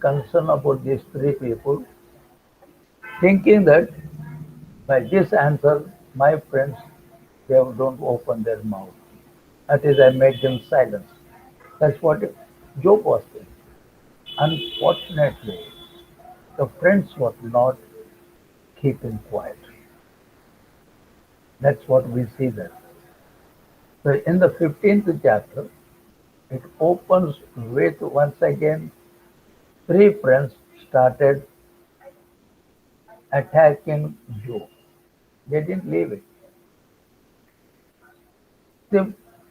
concern about these three people, thinking that by this answer, my friends, they don't open their mouth. That is, I made them silence. That's what Job was saying. Unfortunately, the friends were not keeping quiet. That's what we see there. So in the 15th chapter, it opens with once again three friends started attacking Job. They didn't leave it. They,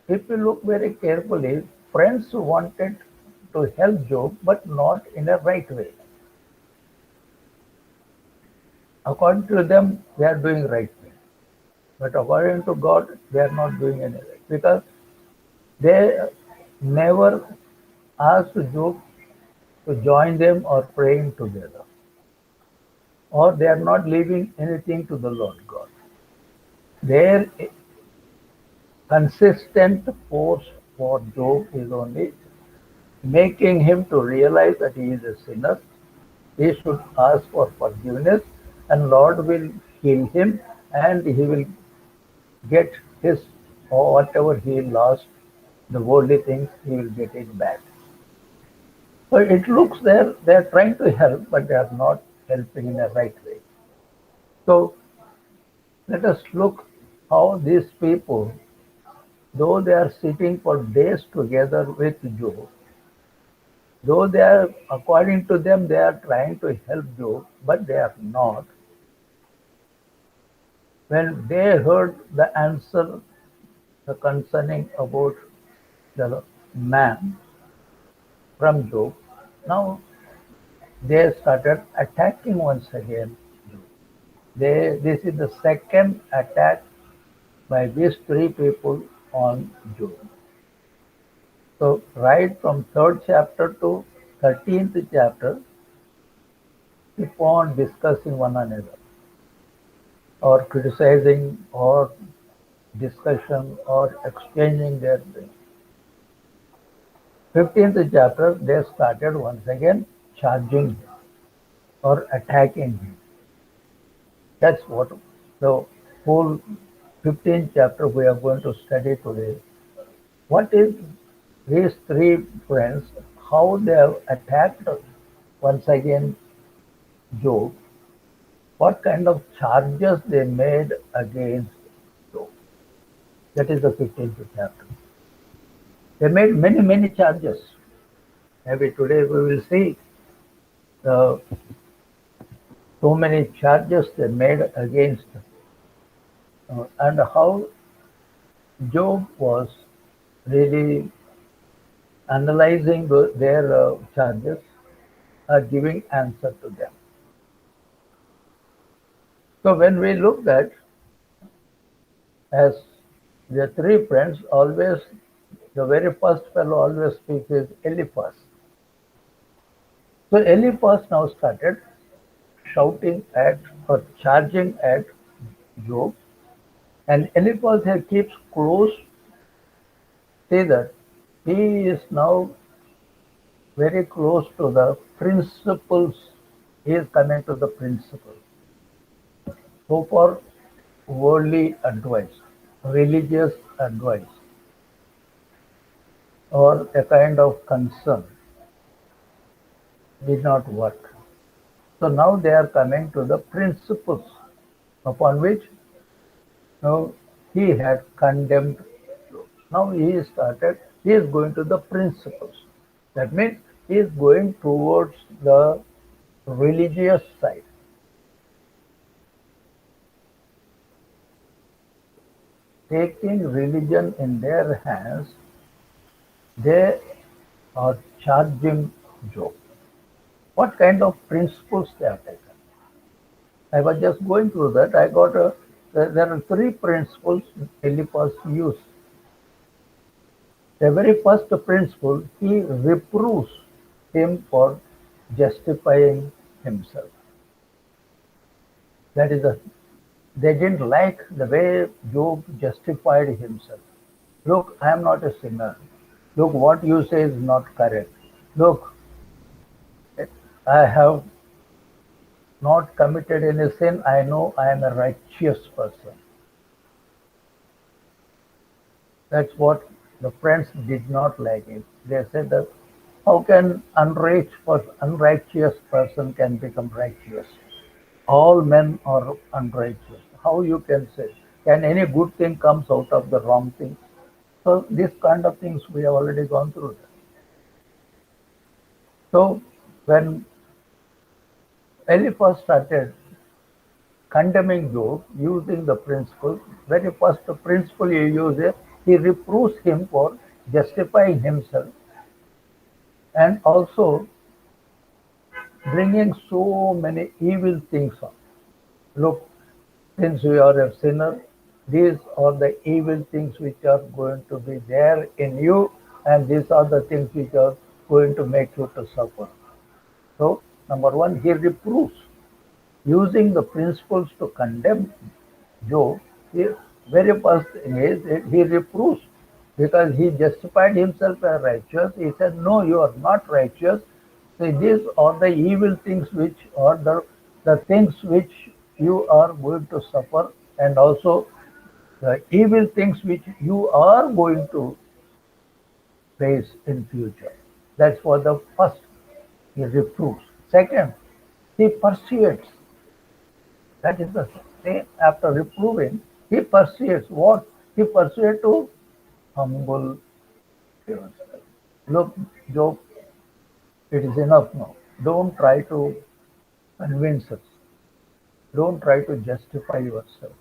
if you look very carefully, friends wanted to help Job, but not in a right way. According to them, they are doing right thing. But according to God, they are not doing any right. Because they never asked Job to join them or praying together. Or they are not leaving anything to the Lord God. Their consistent force for Job is only making him to realize that he is a sinner. He should ask for forgiveness, and Lord will heal him, and he will get his or whatever he lost, the worldly things, he will get it back. So it looks they're trying to help, but they are not helping in a right way. So let us look how these people, though they are sitting for days together with Job, though they are, according to them, they are trying to help Job, but they are not. When they heard the answer the concerning about the man from Job, now they started attacking once again. This is the second attack by these three people on Job. So right from third chapter to 13th chapter, keep on discussing one another, or criticizing, or discussion, or exchanging their things. 15th chapter, they started once again charging him or attacking him. That's what the whole 15th chapter we are going to study today. What is these three friends, how they have attacked once again Job, what kind of charges they made against Job. That is the 15th chapter. They made many, many charges. Maybe today we will see the so many charges they made against and how Job was really analyzing their charges, giving answer to them. So when we look at as the three friends, always the very first fellow always speaks is Eliphaz. So Eliphaz now started shouting at or charging at Job, and Eliphaz here keeps close. See that he is now very close to the principles. He is coming to the principle. So for worldly advice, religious advice, or a kind of concern did not work. So now they are coming to the principles upon which now he had condemned. Now he is going to the principles. That means he is going towards the religious side. Taking religion in their hands, they are charging Job. What kind of principles they have taken? I was just going through that. I got there are three principles Eliphaz used. The very first principle, he reproves him for justifying himself. That is, they didn't like the way Job justified himself. Look, I am not a sinner. Look, what you say is not correct. Look, I have not committed any sin. I know I am a righteous person. That's what the friends did not like it. They said that how can unrighteous person can become righteous? All men are unrighteous. How you can say? Can any good thing comes out of the wrong thing? So this kind of things we have already gone through. So when Eliphaz started condemning Job using the principle, very first principle he uses, he reproves him for justifying himself and also bringing so many evil things on. Look, since you are a sinner, these are the evil things which are going to be there in you, and these are the things which are going to make you to suffer. So, number one, he reproves. Using the principles to condemn Job, the very first thing is he reproves because he justified himself as righteous. He said, no, you are not righteous. So these are the evil things which are the things which you are going to suffer, and also the evil things which you are going to face in future. That's for the first. He reproves. Second, he persuades. That is the same. After reproving, he persuades. What? He persuades to humble yourself. Look, Job, it is enough now. Don't try to convince us. Don't try to justify yourself.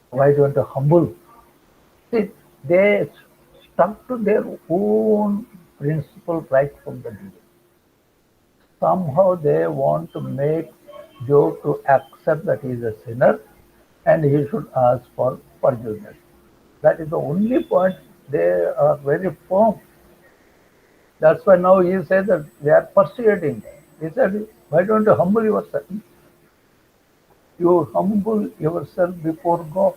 Why don't you humble? See, they stuck to their own principle right from the beginning. Somehow they want to make Job to accept that he is a sinner and he should ask for forgiveness. That is the only point. They are very firm. That's why now he says that they are persuading. He said, why don't you humble yourself? You humble yourself before God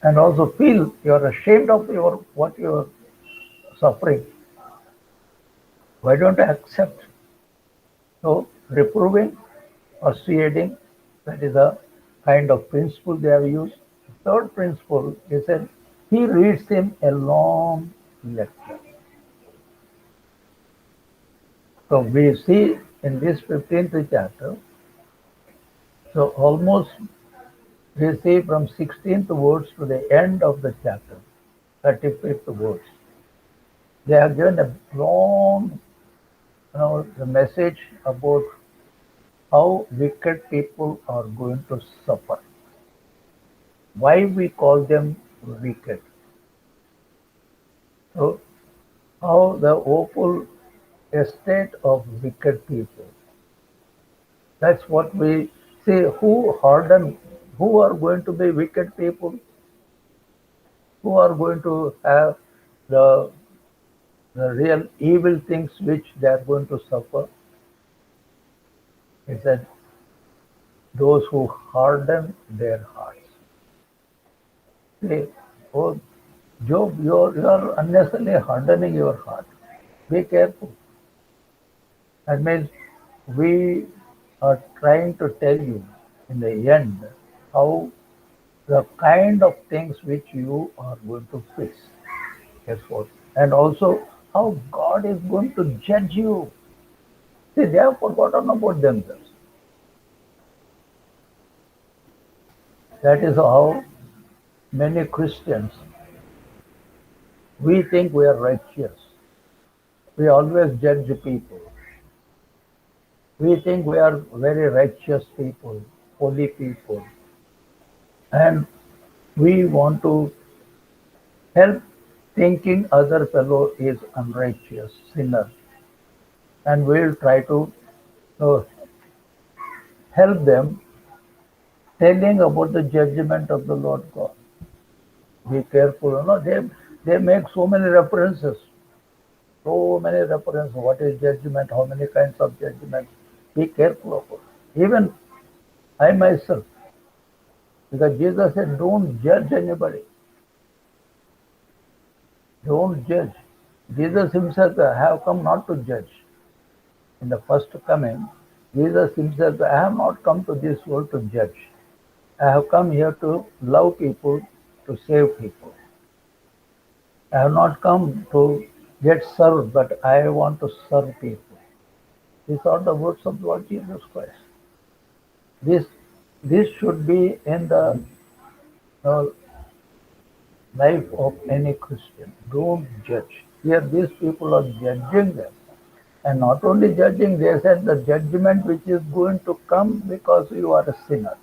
and also feel you are ashamed of your what you are suffering. Why don't you accept? So reproving, persuading, that is a kind of principle they have used. Third principle is that he reads him a long lecture. So we see in this 15th chapter, so almost we see from 16th words to the end of the chapter, 35th words. They have given a long, the message about how wicked people are going to suffer. Why we call them wicked. So how the awful estate of wicked people. That's what we see. Who are going to be wicked people, who are going to have the, the real evil things which they are going to suffer. He said, those who harden their hearts. See, oh, Job, you are unnecessarily hardening your heart. Be careful. That means we are trying to tell you in the end how the kind of things which you are going to face. Guess what? And also how God is going to judge you. See, they have forgotten about themselves. That is how many Christians, we think we are righteous. We always judge people. We think we are very righteous people, holy people. And we want to help thinking other fellow is unrighteous, sinner. And we'll try to uh, help them telling about the judgment of the Lord God. Be careful, they make so many references. So many references. What is judgment? How many kinds of judgment? Be careful of it. Even I myself, because Jesus said, don't judge anybody. Don't judge. Jesus himself have come not to judge. In the first coming, Jesus himself, I have not come to this world to judge. I have come here to love people, to save people. I have not come to get served, but I want to serve people. These are the words of Lord Jesus Christ. This, this should be in the uh, life of any Christian. Don't judge. Here, these people are judging them. And not only judging, they said the judgment which is going to come because you are a sinner.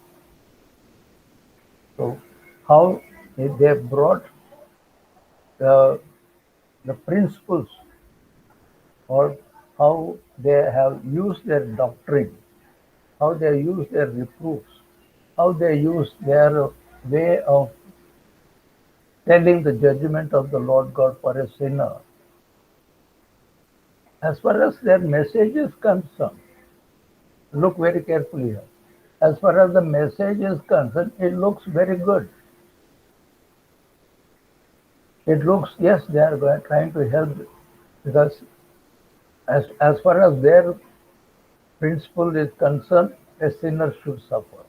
So, how they brought the, the principles, or how they have used their doctrine, how they use their reproofs, how they use their way of telling the judgment of the Lord God for a sinner. As far as their message is concerned, look very carefully here. As far as the message is concerned, it looks very good. It looks, yes, they are trying to help, because as far as their principle is concerned, a sinner should suffer.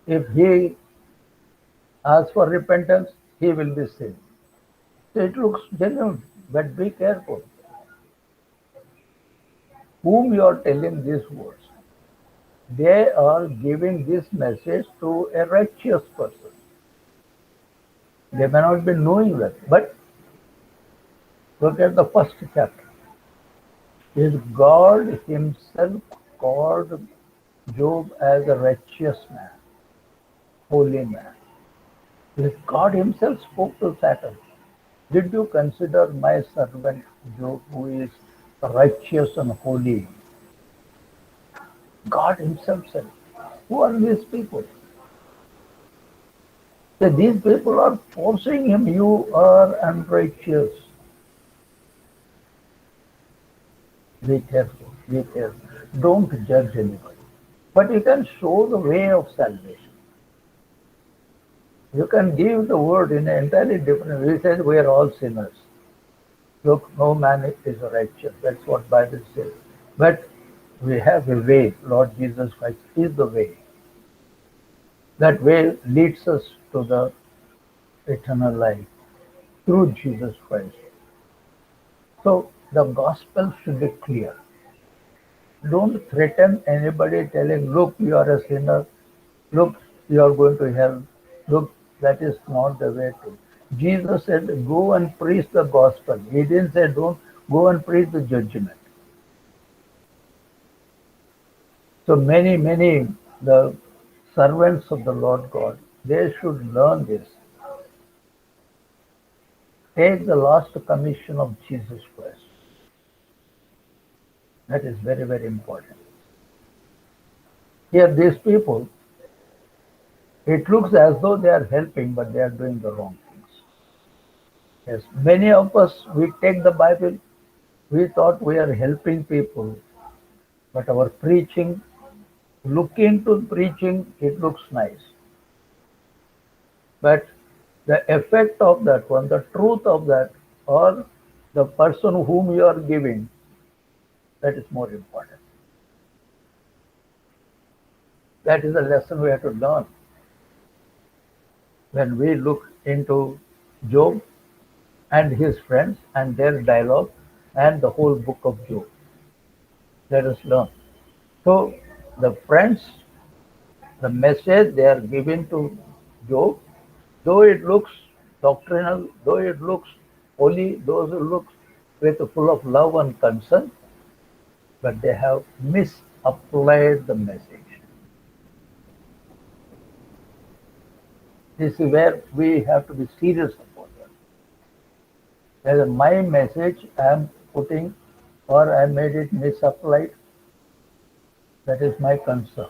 If he asks for repentance, he will be saved. So it looks genuine, but be careful. Whom you are telling these words, they are giving this message to a righteous person. They may not be knowing that, but look at the first chapter. Is God himself called Job as a righteous man, holy man. If God himself spoke to Satan, did you consider my servant Job, who is righteous and holy? God himself said, who are these people? So these people are forcing him, you are unrighteous. Be careful, be careful. Don't judge anybody. But you can show the way of salvation. You can give the word in an entirely different way. He says we are all sinners. Look, no man is righteous. That's what Bible says. But we have a way. Lord Jesus Christ is the way. That way leads us to the eternal life through Jesus Christ. So the gospel should be clear. Don't threaten anybody telling, look, you are a sinner. Look, you are going to hell. Look, that is not the way to. Jesus said, go and preach the gospel. He didn't say, don't go and preach the judgment. So many, the servants of the Lord God, they should learn this. Take the last commission of Jesus Christ. That is very, very important. Here, these people, it looks as though they are helping, but they are doing the wrong things. Yes, many of us, we take the Bible, we thought we are helping people, but our preaching, look into preaching, it looks nice. But the effect of that one, the truth of that, or the person whom you are giving, that is more important. That is a lesson we have to learn. When we look into Job and his friends and their dialogue and the whole book of Job, let us learn. So the friends, the message they are giving to Job, though it looks doctrinal, though it looks holy, though it looks with full of love and concern, but they have misapplied the message. This is where we have to be serious about that. Whether my message I am putting or I made it misapplied, that is my concern.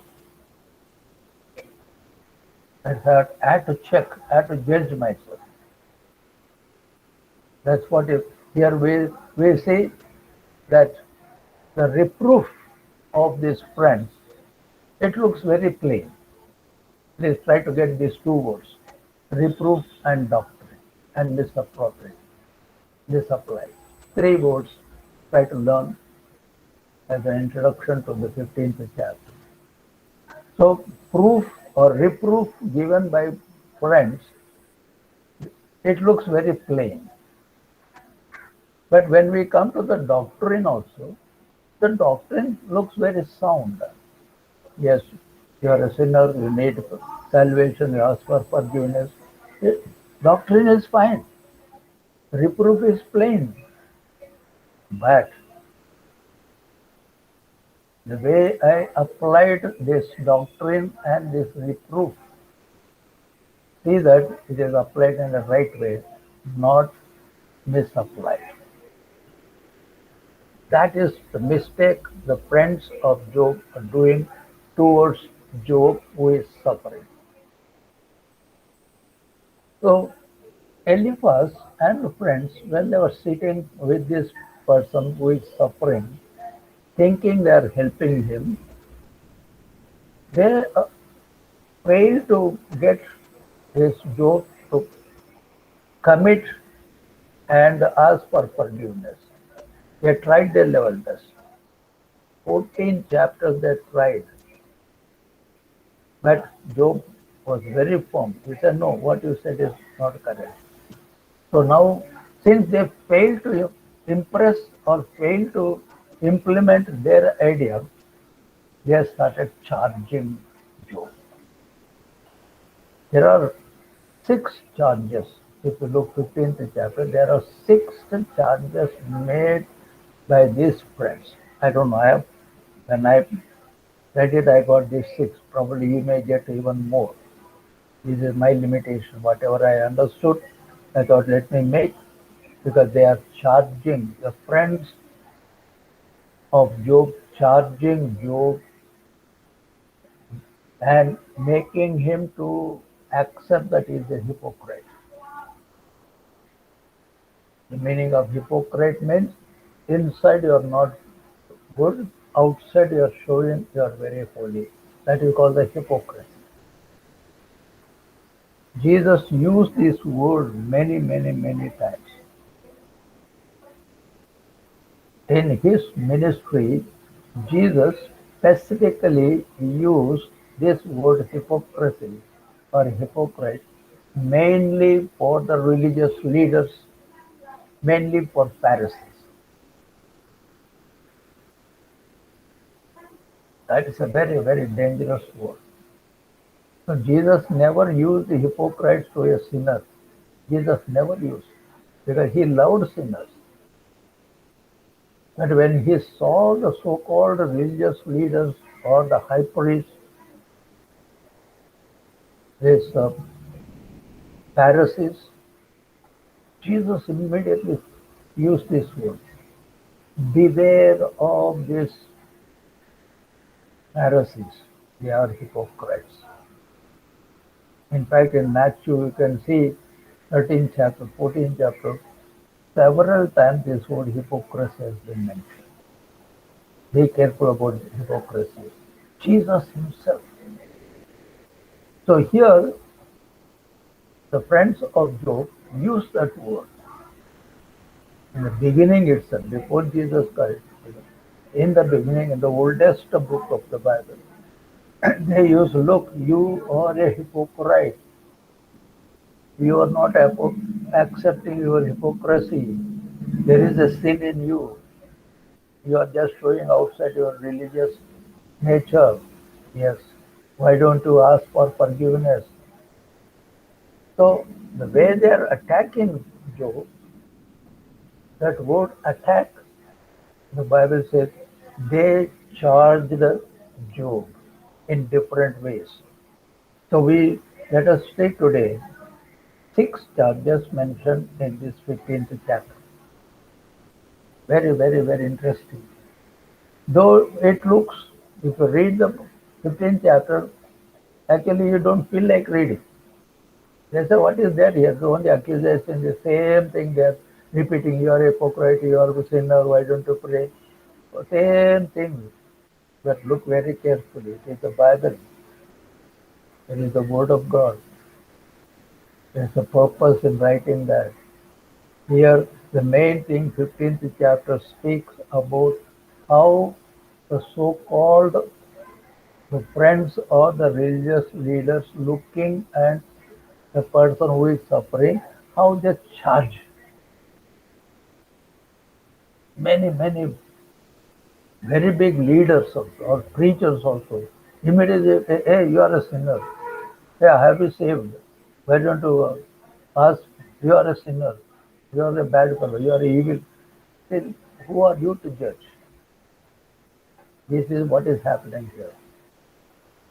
I have to check, I have to judge myself. That's what if here we say that the reproof of these friends, it looks very plain. Please try to get these two words, reproof and doctrine and misappropriation. This applies. Three words try to learn as an introduction to the 15th chapter. So, proof or reproof given by friends, it looks very plain. But when we come to the doctrine also, the doctrine looks very sound. Yes, you are a sinner, you need salvation, you ask for forgiveness. Doctrine is fine. Reproof is plain. But the way I applied this doctrine and this reproof, see that it is applied in the right way, not misapplied. That is the mistake the friends of Job are doing towards Job who is suffering. So Eliphaz and the friends, when they were sitting with this person who is suffering, thinking they are helping him, they fail to get this Job to commit and ask for forgiveness. They tried their level best. 14 chapters they tried, but Job was very firm. He said, no, what you said is not correct. So now, since they failed to impress or failed to implement their idea, they have started charging Job. There are 6 charges. If you look 15th chapter, there are 6 charges made by these friends. I don't know. When I read it, I got these 6. Probably you may get even more. This is my limitation. Whatever I understood, I thought let me make, because they are charging the friends of Job, charging Job and making him to accept that he is a hypocrite. The meaning of hypocrite means inside you are not good, outside you are showing you are very holy. That is called the hypocrite. Jesus used this word many, many, many times. In his ministry, Jesus specifically used this word hypocrisy or hypocrite mainly for the religious leaders, mainly for Pharisees. That is a very, very dangerous word. So Jesus never used the hypocrites to a sinner. Jesus never used, because he loved sinners. But when he saw the so-called religious leaders or the high priests, these Pharisees, Jesus immediately used this word. Beware of these Pharisees. They are hypocrites. In fact, in Matthew, you can see 13th chapter, 14th chapter, several times this word hypocrisy has been mentioned. Be careful about hypocrisy. Jesus himself. So here, the friends of Job used that word. In the beginning itself, before Jesus Christ, in the beginning, in the oldest book of the Bible, they used, look, you are a hypocrite. You are not accepting your hypocrisy. There is a sin in you. You are just showing outside your religious nature. Yes. Why don't you ask for forgiveness? So the way they are attacking Job, that word attack, the Bible says they charged Job in different ways. So let us take today 6 charges mentioned in this 15th chapter. Very, very, very interesting. Though it looks, if you read the 15th chapter, actually you don't feel like reading. They say, what is that here? So only accusation, the same thing they're repeating. You are a hypocrite, you are a sinner, why don't you pray? Same thing. But look very carefully. It is the Bible. It is the Word of God. There's a purpose in writing that. Here, The main thing, 15th chapter speaks about how the so-called the friends or the religious leaders looking at the person who is suffering, how they charge many very big leaders also, or preachers also. Immediately, hey, you are a sinner. Hey, have you saved? Why don't you ask? You are a sinner. You are a bad fellow. You are evil. Then who are you to judge? This is what is happening here.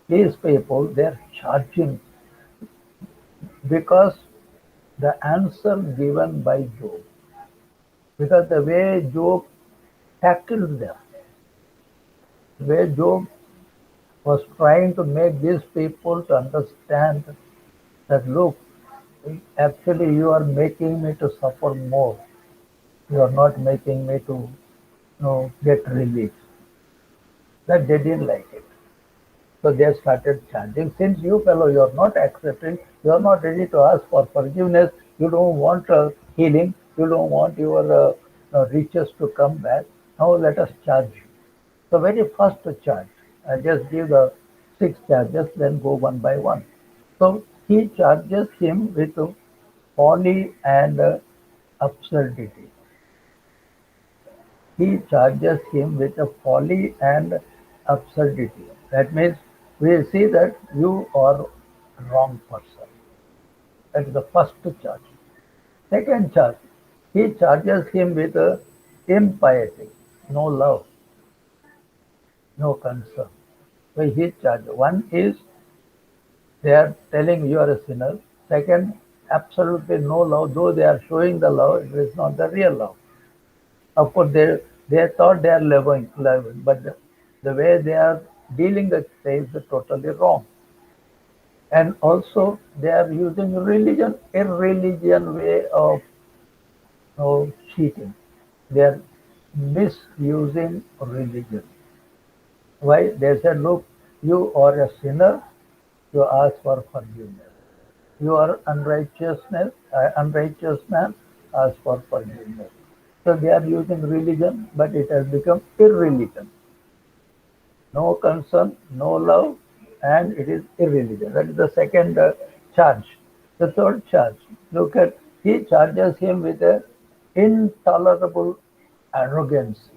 These people, they are charging because the answer given by Job, because the way Job tackled them, the way Job was trying to make these people to understand that look, actually you are making me to suffer more. You are not making me to get relief. That they didn't like it. So they started chanting, since you fellow, you are not accepting, you are not ready to ask for forgiveness, you don't want healing, you don't want your riches to come back, now let us charge you. So very first charge, I just give the 6 charges, then go one by one. So he charges him with folly and absurdity. He charges him with a folly and absurdity. That means we see that you are wrong person. That is the first charge. Second charge, he charges him with impiety, no love, no concern. So he charges. One is they are telling you are a sinner. Second, absolutely no love. Though they are showing the love, it is not the real love. Of course, they thought they are loving, but the way they are dealing with things is totally wrong. And also, they are using irreligion way of cheating. They are misusing religion. Why? They said, look, you are a sinner, you ask for forgiveness. You are unrighteous man, ask for forgiveness. So they are using religion, but it has become irreligion. No concern, no love, and it is irreligion. That is the second charge. The third charge, look at, he charges him with a intolerable arrogance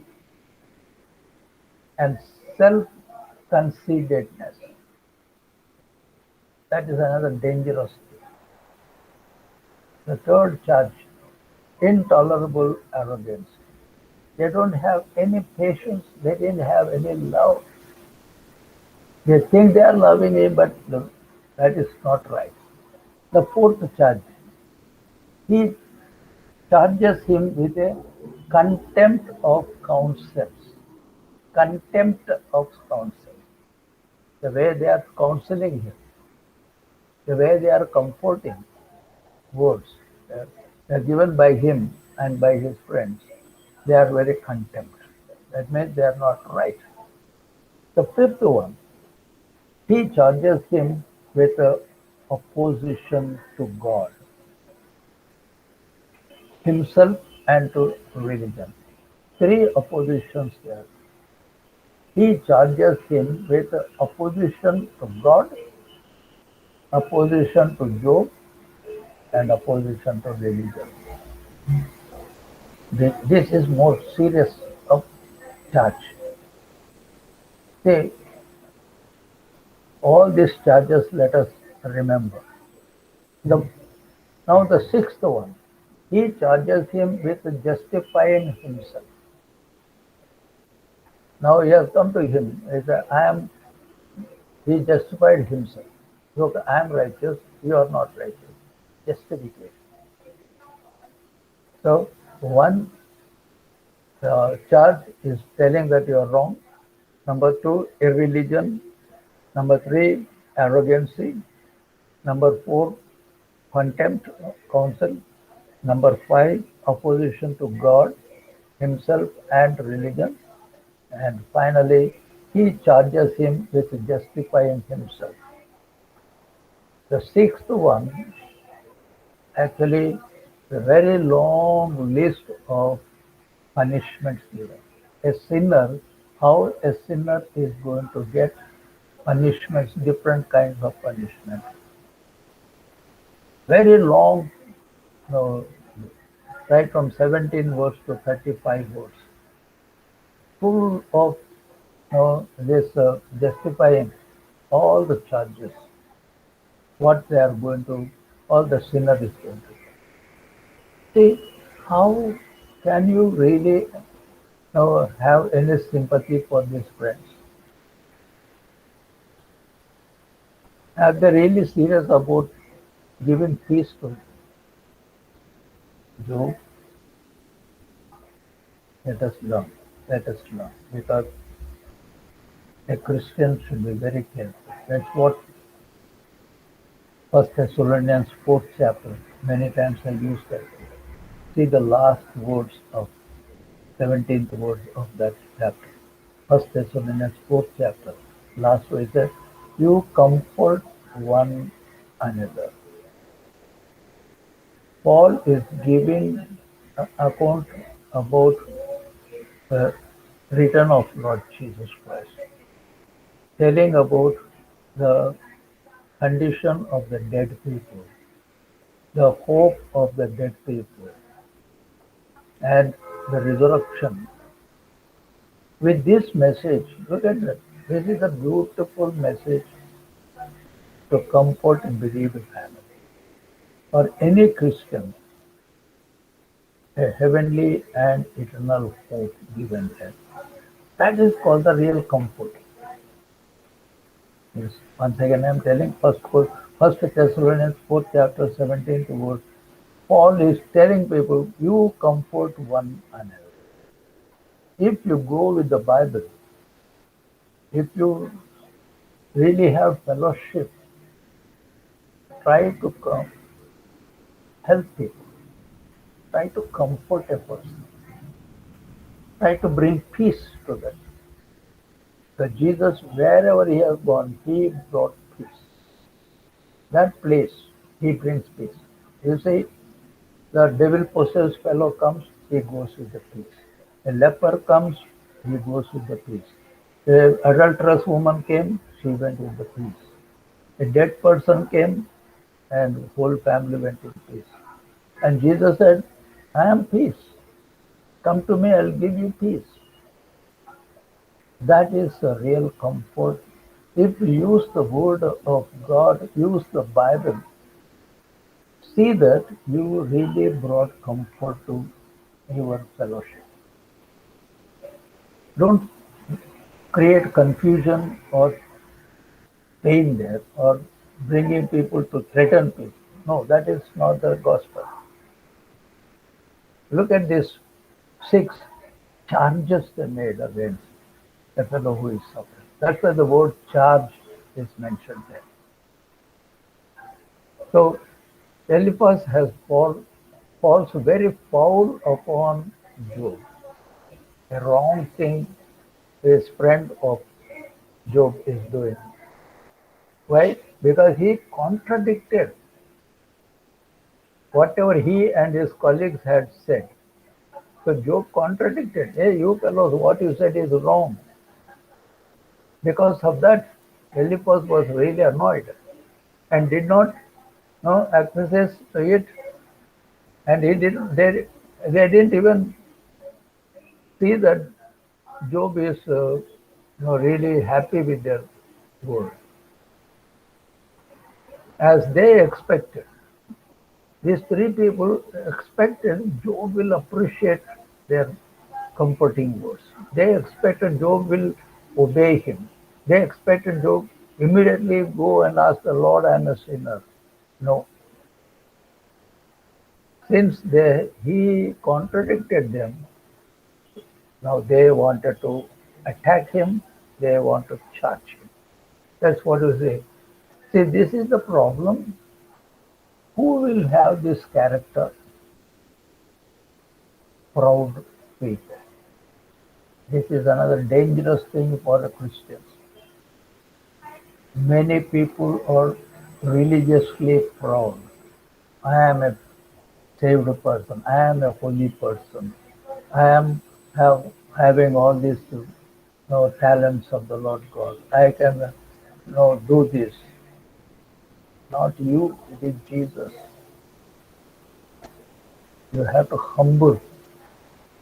and self-conceitedness. That is another dangerous thing. The third charge, intolerable arrogance. They don't have any patience, they didn't have any love. They think they are loving him, but that is not right. The fourth charge, he charges him with a contempt of counsels. Contempt of counsel. The way they are counseling him, the way they are comforting words, they are given by him and by his friends. They are very contempt. That means they are not right. The fifth one, he charges him with opposition to God, himself, and to religion. Three oppositions there. He charges him with opposition to God, opposition to Job, and opposition to religion. This is more serious of charge. See, all these charges let us remember. The, now the sixth one, he charges him with justifying himself. Now he has come to him. He said, he justified himself. Look, I am righteous, you are not righteous. Justification. So one charge is telling that you are wrong. Number two, irreligion. Number three, arrogancy. Number four, contempt of counsel. Number five, opposition to God, himself, and religion. And finally, he charges him with justifying himself. The sixth one, actually, a very long list of punishments given. A sinner, how a sinner is going to get punishments, different kinds of punishment. Very long, you know, right from 17 words to 35 words, full of this justifying all the charges, what they are going to, all the sinner is going to. See, how can you really have any sympathy for these friends? Are they really serious about giving peace to Job? Let us learn. Let us learn. Because a Christian should be very careful. That's what First Thessalonians 4th chapter, many times I use that. See the last words of 17th words of that chapter. First Thessalonians 4th chapter. Last verse says, you comfort one another. Paul is giving an account about the return of Lord Jesus Christ, telling about the condition of the dead people, the hope of the dead people, and the resurrection. With this message, look at that. This is a beautiful message to comfort and bereaved family. For any Christian, a heavenly and eternal hope given them. That is called the real comfort. Yes. Once again, I am telling First Thessalonians 4th chapter 17th verse. Paul is telling people, you comfort one another. If you go with the Bible, if you really have fellowship, try to help people, try to comfort a person, try to bring peace to them. Because Jesus, wherever he has gone, he brought peace. That place, he brings peace. You see, the devil possessed fellow comes, he goes with the peace. A leper comes, he goes with the peace. The adulterous woman came, she went with the peace. A dead person came, and the whole family went in peace. And Jesus said, I am peace. Come to me, I'll give you peace. That is a real comfort. If you use the word of God, use the Bible, see that you really brought comfort to your fellowship. Don't create confusion or pain there or bringing people to threaten people. No, that is not the gospel. Look at this 6 charges they made against the fellow who is suffering. That's why the word charge is mentioned there. So Eliphaz has falls very foul upon Job. A wrong thing his friend of Job is doing. Why? Because he contradicted whatever he and his colleagues had said. So Job contradicted. Hey, you fellows, what you said is wrong. Because of that, Eliphaz was really annoyed and did not acquiesce to it, and they didn't even see that Job is really happy with their word. As they expected, these 3 people expected Job will appreciate their comforting words. They expected Job will obey him. They expected Job immediately go and ask the Lord, I am a sinner. No. Since he contradicted them, now they wanted to attack him, they want to charge him. That's what you say. See, this is the problem. Who will have this character? Proud people. This is another dangerous thing for the Christians. Many people are religiously proud. I am a saved person. I am a holy person. I am having all these talents of the Lord God. I can do this. Not you, it is Jesus. You have to humble.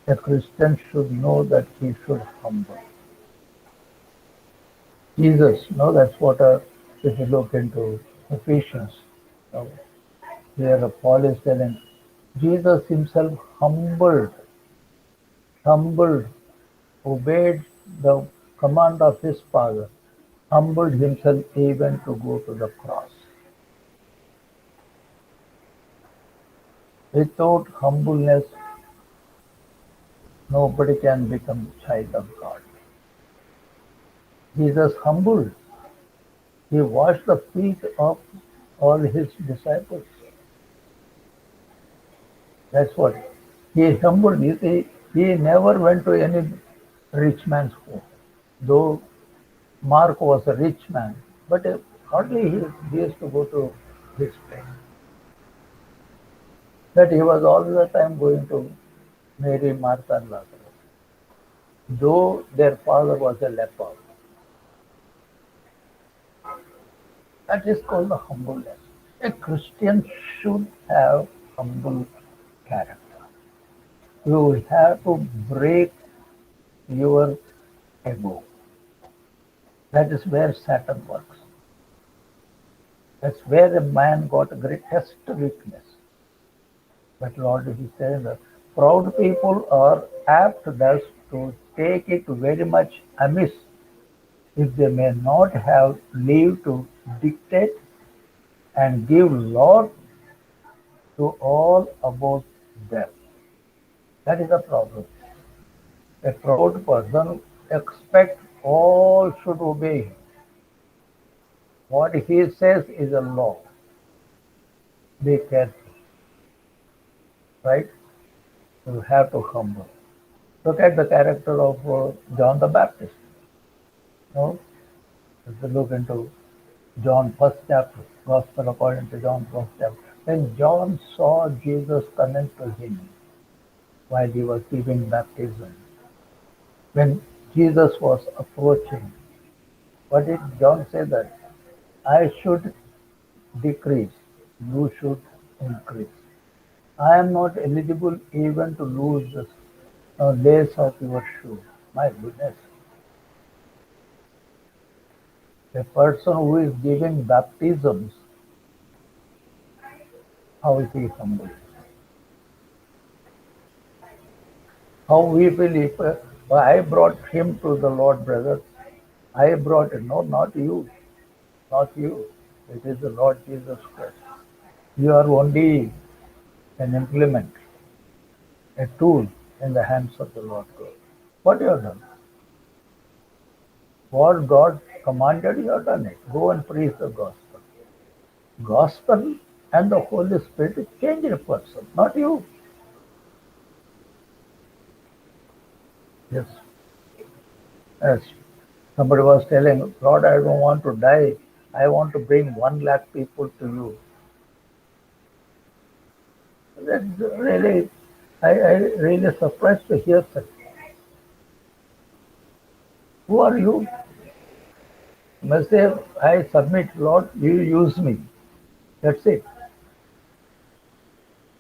A Christian should know that he should humble. Jesus, no, that's what if you look into Ephesians, uh, here Paul is telling, Jesus himself humbled, obeyed the command of his Father, humbled himself even to go to the cross. Without humbleness, nobody can become child of God. Jesus humbled. He washed the feet of all his disciples. That's what. He humbled. You see, he never went to any rich man's home. Though Mark was a rich man, but hardly he used to go to his place. That he was all the time going to Mary, Martha, and Lazarus. Though their father was a leper. That is called the humbleness. A Christian should have humble character. You have to break your ego. That is where Satan works. That's where a man got greatest weakness. But Lord is saying that proud people are apt thus to take it very much amiss if they may not have leave to dictate and give law to all about them. That is the problem. A proud person expects all should obey him. What he says is a law. Be careful, right? You have to humble. Look at the character of John the Baptist. No? If you look into John first chapter, Gospel according to John first chapter. When John saw Jesus coming to him while he was giving baptism, when Jesus was approaching, what did John say that? I should decrease, you should increase. I am not eligible even to lose the lace of your shoe. My goodness. A person who is giving baptisms, how is he humble? How we will, if I brought him to the Lord, brother, I brought it. No, not you. Not you. It is the Lord Jesus Christ. You are only an implement, a tool in the hands of the Lord God. What you have done? What God commanded, you have done it. Go and preach the gospel. Gospel and the Holy Spirit change a person, not you. Yes. Yes. Somebody was telling, Lord, I don't want to die. I want to bring 1 lakh people to you. That's really, I really surprised to hear such. Who are you? You must say, I submit, Lord, you use me. That's it.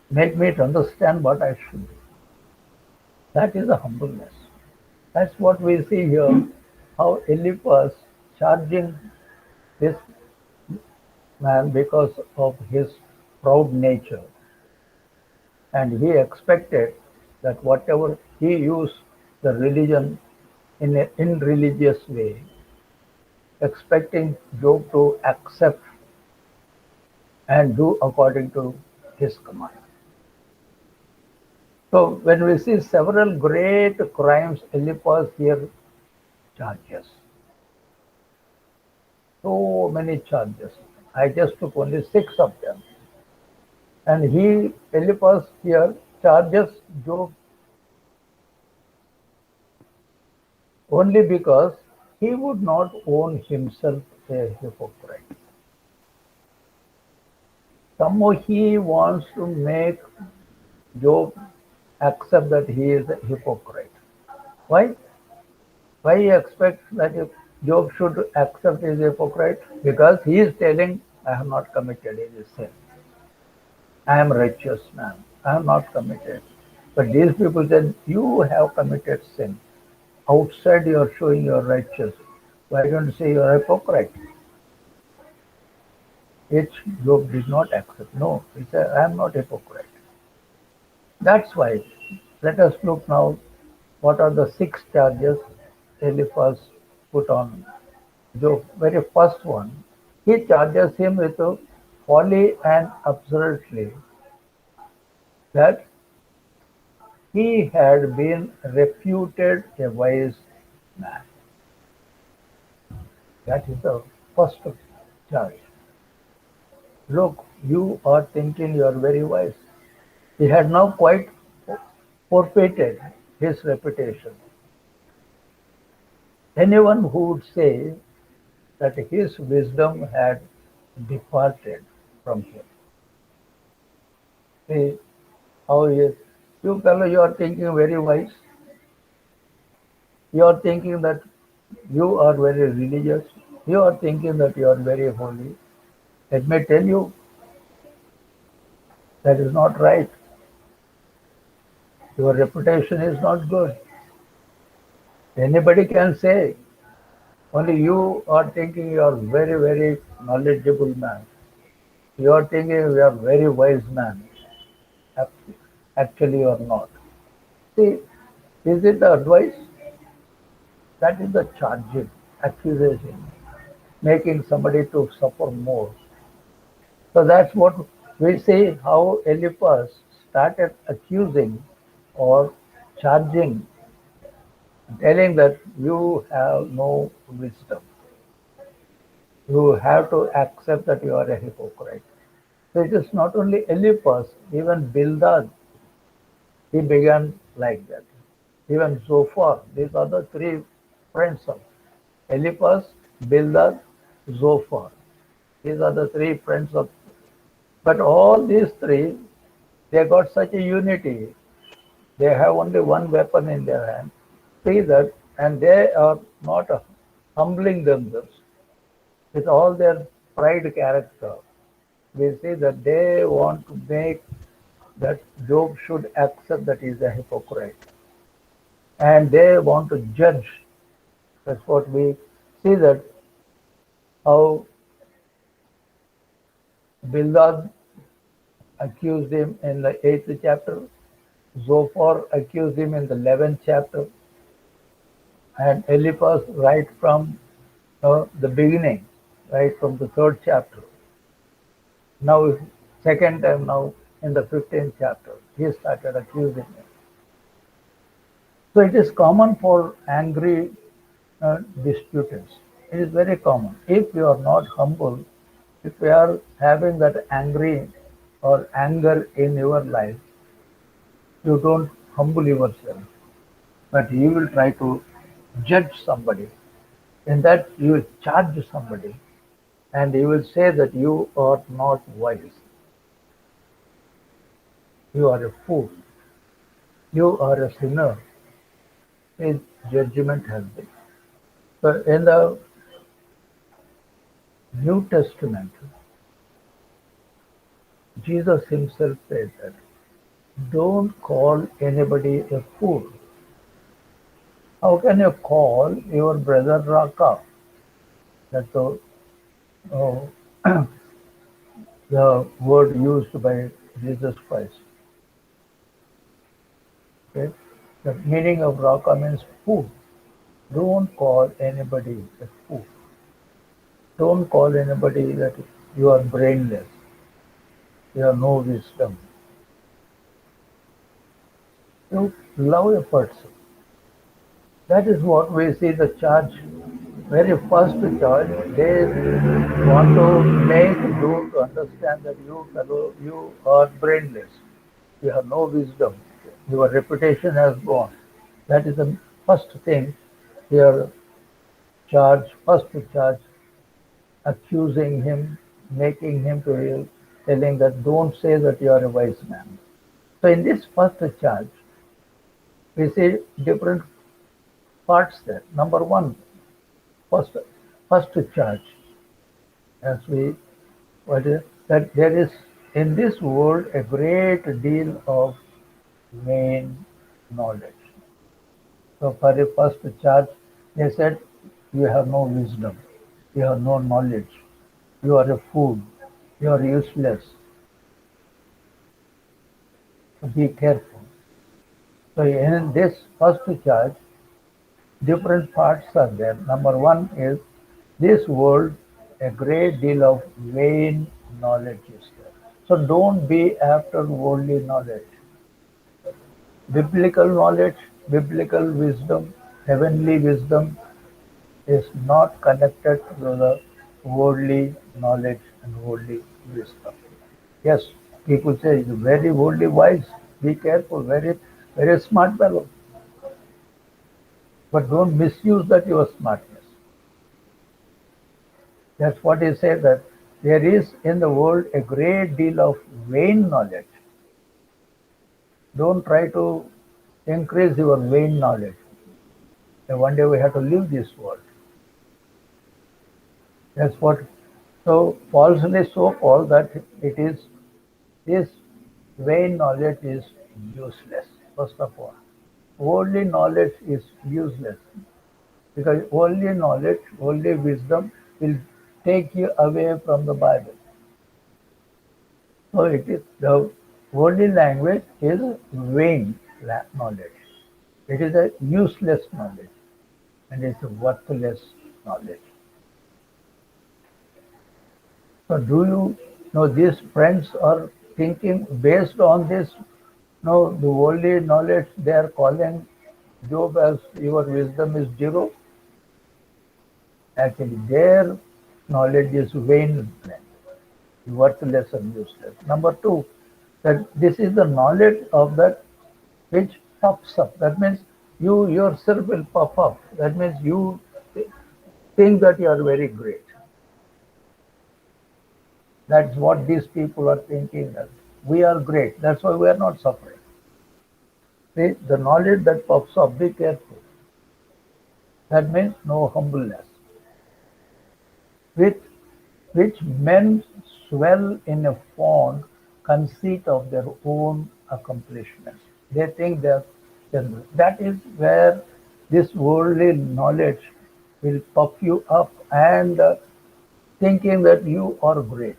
Make me to understand what I should do. That is a humbleness. That's what we see here, how Eliphaz charging this man because of his proud nature. And he expected that whatever he used the religion in an irreligious way, expecting Job to accept and do according to his command. So when we see several great crimes, Eliphaz here charges. So many charges. I just took only 6 of them. And Eliphaz here charges Job only because he would not own himself a hypocrite. Somehow he wants to make Job accept that he is a hypocrite. Why? Why he expects that Job should accept he is a hypocrite? Because he is telling, I have not committed any sin. I am righteous man. I have not committed. But these people said, you have committed sin. Outside you are showing you are righteous. Why don't you say you are a hypocrite? Which Job did not accept. No, he said, I am not a hypocrite. That's why. Let us look now what are the 6 charges Eliphaz put on Job. Very first one, he charges him with folly and absurdity that he had been reputed a wise man. That is the first charge. Look, you are thinking you are very wise. He had now quite forfeited his reputation. Anyone who would say that his wisdom had departed from him. See how he is. You fellow, you are thinking very wise. You are thinking that you are very religious. You are thinking that you are very holy. Let me tell you, that is not right. Your reputation is not good. Anybody can say, only you are thinking you are very, very knowledgeable man. You are thinking you are very wise man. Actually, you are not. See, is it the advice? That is the charging, accusation, making somebody to suffer more. So that's what we see how Eliphaz started accusing or charging, telling that you have no wisdom. You have to accept that you are a hypocrite. So it is not only Eliphaz, even Bildad, he began like that. Even Zophar, these are the 3 friends of Eliphaz, Bildad, Zophar. These are the 3 friends of. But all these 3, they got such a unity. They have only one weapon in their hand. See that, and they are not humbling themselves with all their pride character. We see that they want to make that Job should accept that he is a hypocrite. And they want to judge. That's what we see that how Bildad accused him in the 8th chapter, Zophar accused him in the 11th chapter, and Eliphaz right from the beginning, right from the 3rd chapter. Now, second time now in the 15th chapter, he started accusing him. So it is common for angry disputants. It is very common. If you are not humble, if you are having that angry or anger in your life, you don't humble yourself, but you will try to judge somebody. In that, you will charge somebody and you will say that you are not wise. You are a fool. You are a sinner. His judgment has been. So in the New Testament, Jesus himself said that don't call anybody a fool. How can you call your brother Raka? That's uh, the word used by Jesus Christ. Okay? The meaning of Raka means fool. Don't call anybody a fool. Don't call anybody that you are brainless. You have no wisdom. You love a person. That is what we see the charge. Very first charge, they want to make you to understand that you fellow, you are brainless. You have no wisdom. Your reputation has gone. That is the first thing here charge, first charge, accusing him, making him to telling that don't say that you are a wise man. So in this first charge, we see different parts there. Number one, first, first charge, as we what is that there is in this world a great deal of vain knowledge. So for the first charge, they said, you have no wisdom, you have no knowledge, you are a fool, you are useless. So be careful. So in this first charge, different parts are there. Number one is this world, a great deal of vain knowledge is there. So don't be after worldly knowledge. Biblical knowledge, biblical wisdom, heavenly wisdom is not connected to the worldly knowledge and worldly wisdom. Yes, people say you're very worldly wise. Be careful, very smart fellow. But don't misuse that your smartness. That's what he said, that there is in the world a great deal of vain knowledge. Don't try to increase your vain knowledge. And one day we have to leave this world. That's what. So falsely so called that it is this vain knowledge is useless. First of all, worldly knowledge is useless because worldly knowledge, worldly wisdom will take you away from the Bible. So it is the worldly language is vain knowledge. It is a useless knowledge and it's a worthless knowledge. So do you know these friends are thinking based on this? No, the worldly knowledge they are calling Job as your wisdom is zero. Actually, their knowledge is vain, worthless and useless. Number two, that this is the knowledge of that which puffs up. That means you yourself will puff up. That means you think that you are very great. That's what these people are thinking that we are great. That's why we are not suffering. See, the knowledge that puffs up, be careful. That means no humbleness. With which men swell in a fond conceit of their own accomplishments. They think that is where this worldly knowledge will puff you up and thinking that you are great.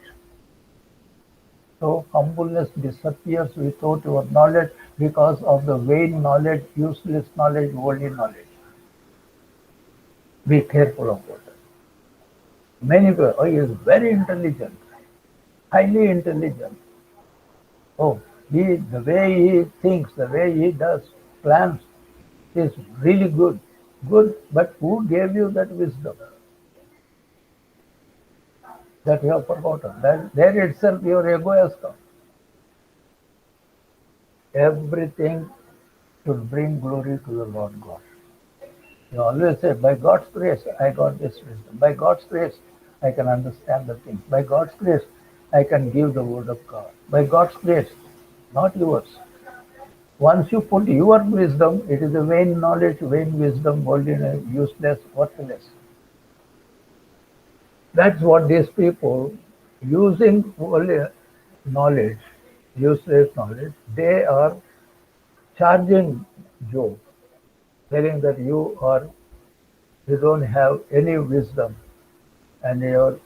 So humbleness disappears without your knowledge because of the vain knowledge, useless knowledge, worldly knowledge. Be careful of that. Many people, oh, he is very intelligent, highly intelligent. Oh, the way he thinks, the way he does plans is really good. Good, but who gave you that wisdom? That you have forgotten. That there itself your ego has come. Everything should bring glory to the Lord God. You always say, by God's grace, I got this wisdom. By God's grace, I can understand the things. By God's grace, I can give the word of God. By God's grace, not yours. Once you put your wisdom, it is a vain knowledge, vain wisdom, worldliness, useless, worthless. That's what these people, using worldly knowledge, useless knowledge, they are charging Job, telling that you don't have any wisdom and your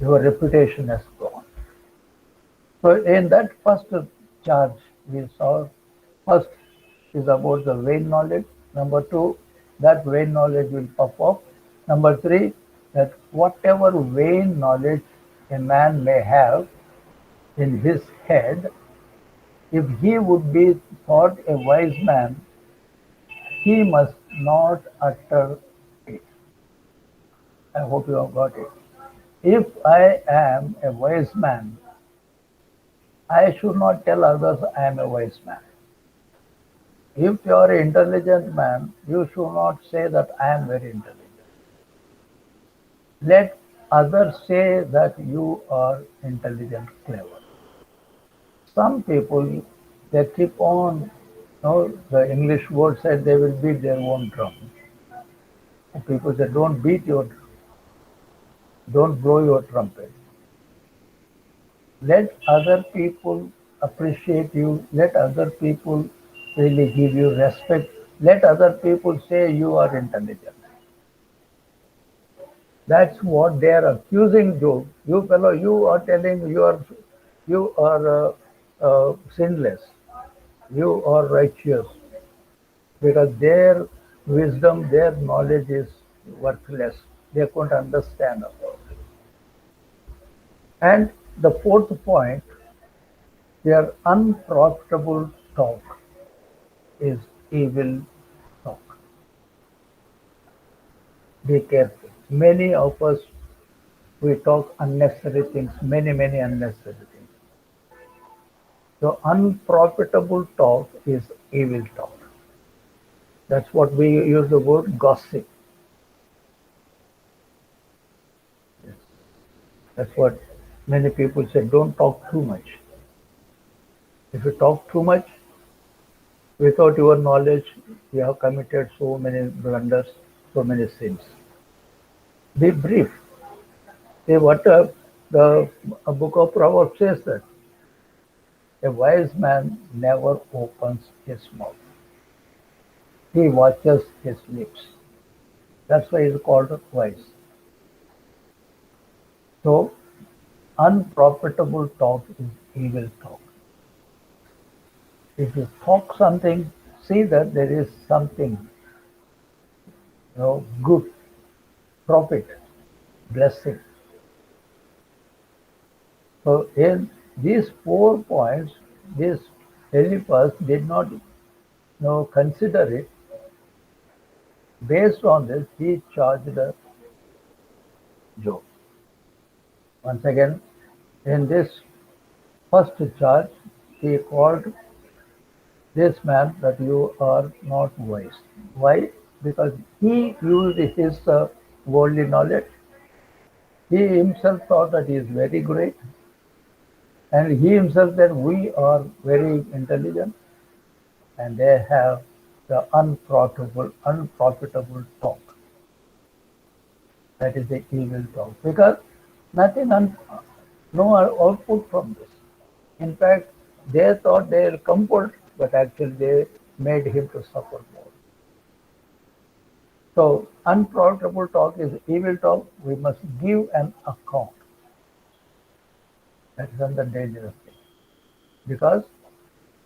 reputation has gone. So in that first charge we saw, first is about the vain knowledge. Number two, that vain knowledge will puff up. Number three, that whatever vain knowledge a man may have in his head, if he would be thought a wise man, he must not utter it. I hope you have got it. If I am a wise man, I should not tell others I am a wise man. If you are an intelligent man, you should not say that I am very intelligent. Let others say that you are intelligent, clever. Some people They keep on, the English word said they will beat their own drum. And people say, don't blow your trumpet. Let other people appreciate you. Let other people really give you respect. Let other people say you are intelligent. That's what they are accusing you. You fellow, you are telling you are sinless. You are righteous because their wisdom, their knowledge is worthless. They couldn't understand about it. And the fourth point, their unprofitable talk is evil talk. Be careful. Many of us, we talk unnecessary things, many unnecessary things. So unprofitable talk is evil talk. That's what we use the word gossip. Yes. That's what many people say, don't talk too much. If you talk too much, without your knowledge, you have committed so many blunders, so many sins. Be brief. See what the book of Proverbs says that a wise man never opens his mouth. He watches his lips. That's why he's called wise. So unprofitable talk is evil talk. If you talk something, see that there is something, good, profit, blessing. So in these 4 points, this Eliphaz did not consider it. Based on this, he charged Job. Once again, in this first charge, he called this man that you are not wise. Why? Because he used his worldly knowledge. He himself thought that he is very great, and he himself said we are very intelligent, and they have the unprofitable talk. That is the evil talk. Because nothing, no output from this. In fact, they thought they were comfort, but actually they made him to suffer more. So unprofitable talk is evil talk. We must give an account. That is another dangerous thing. Because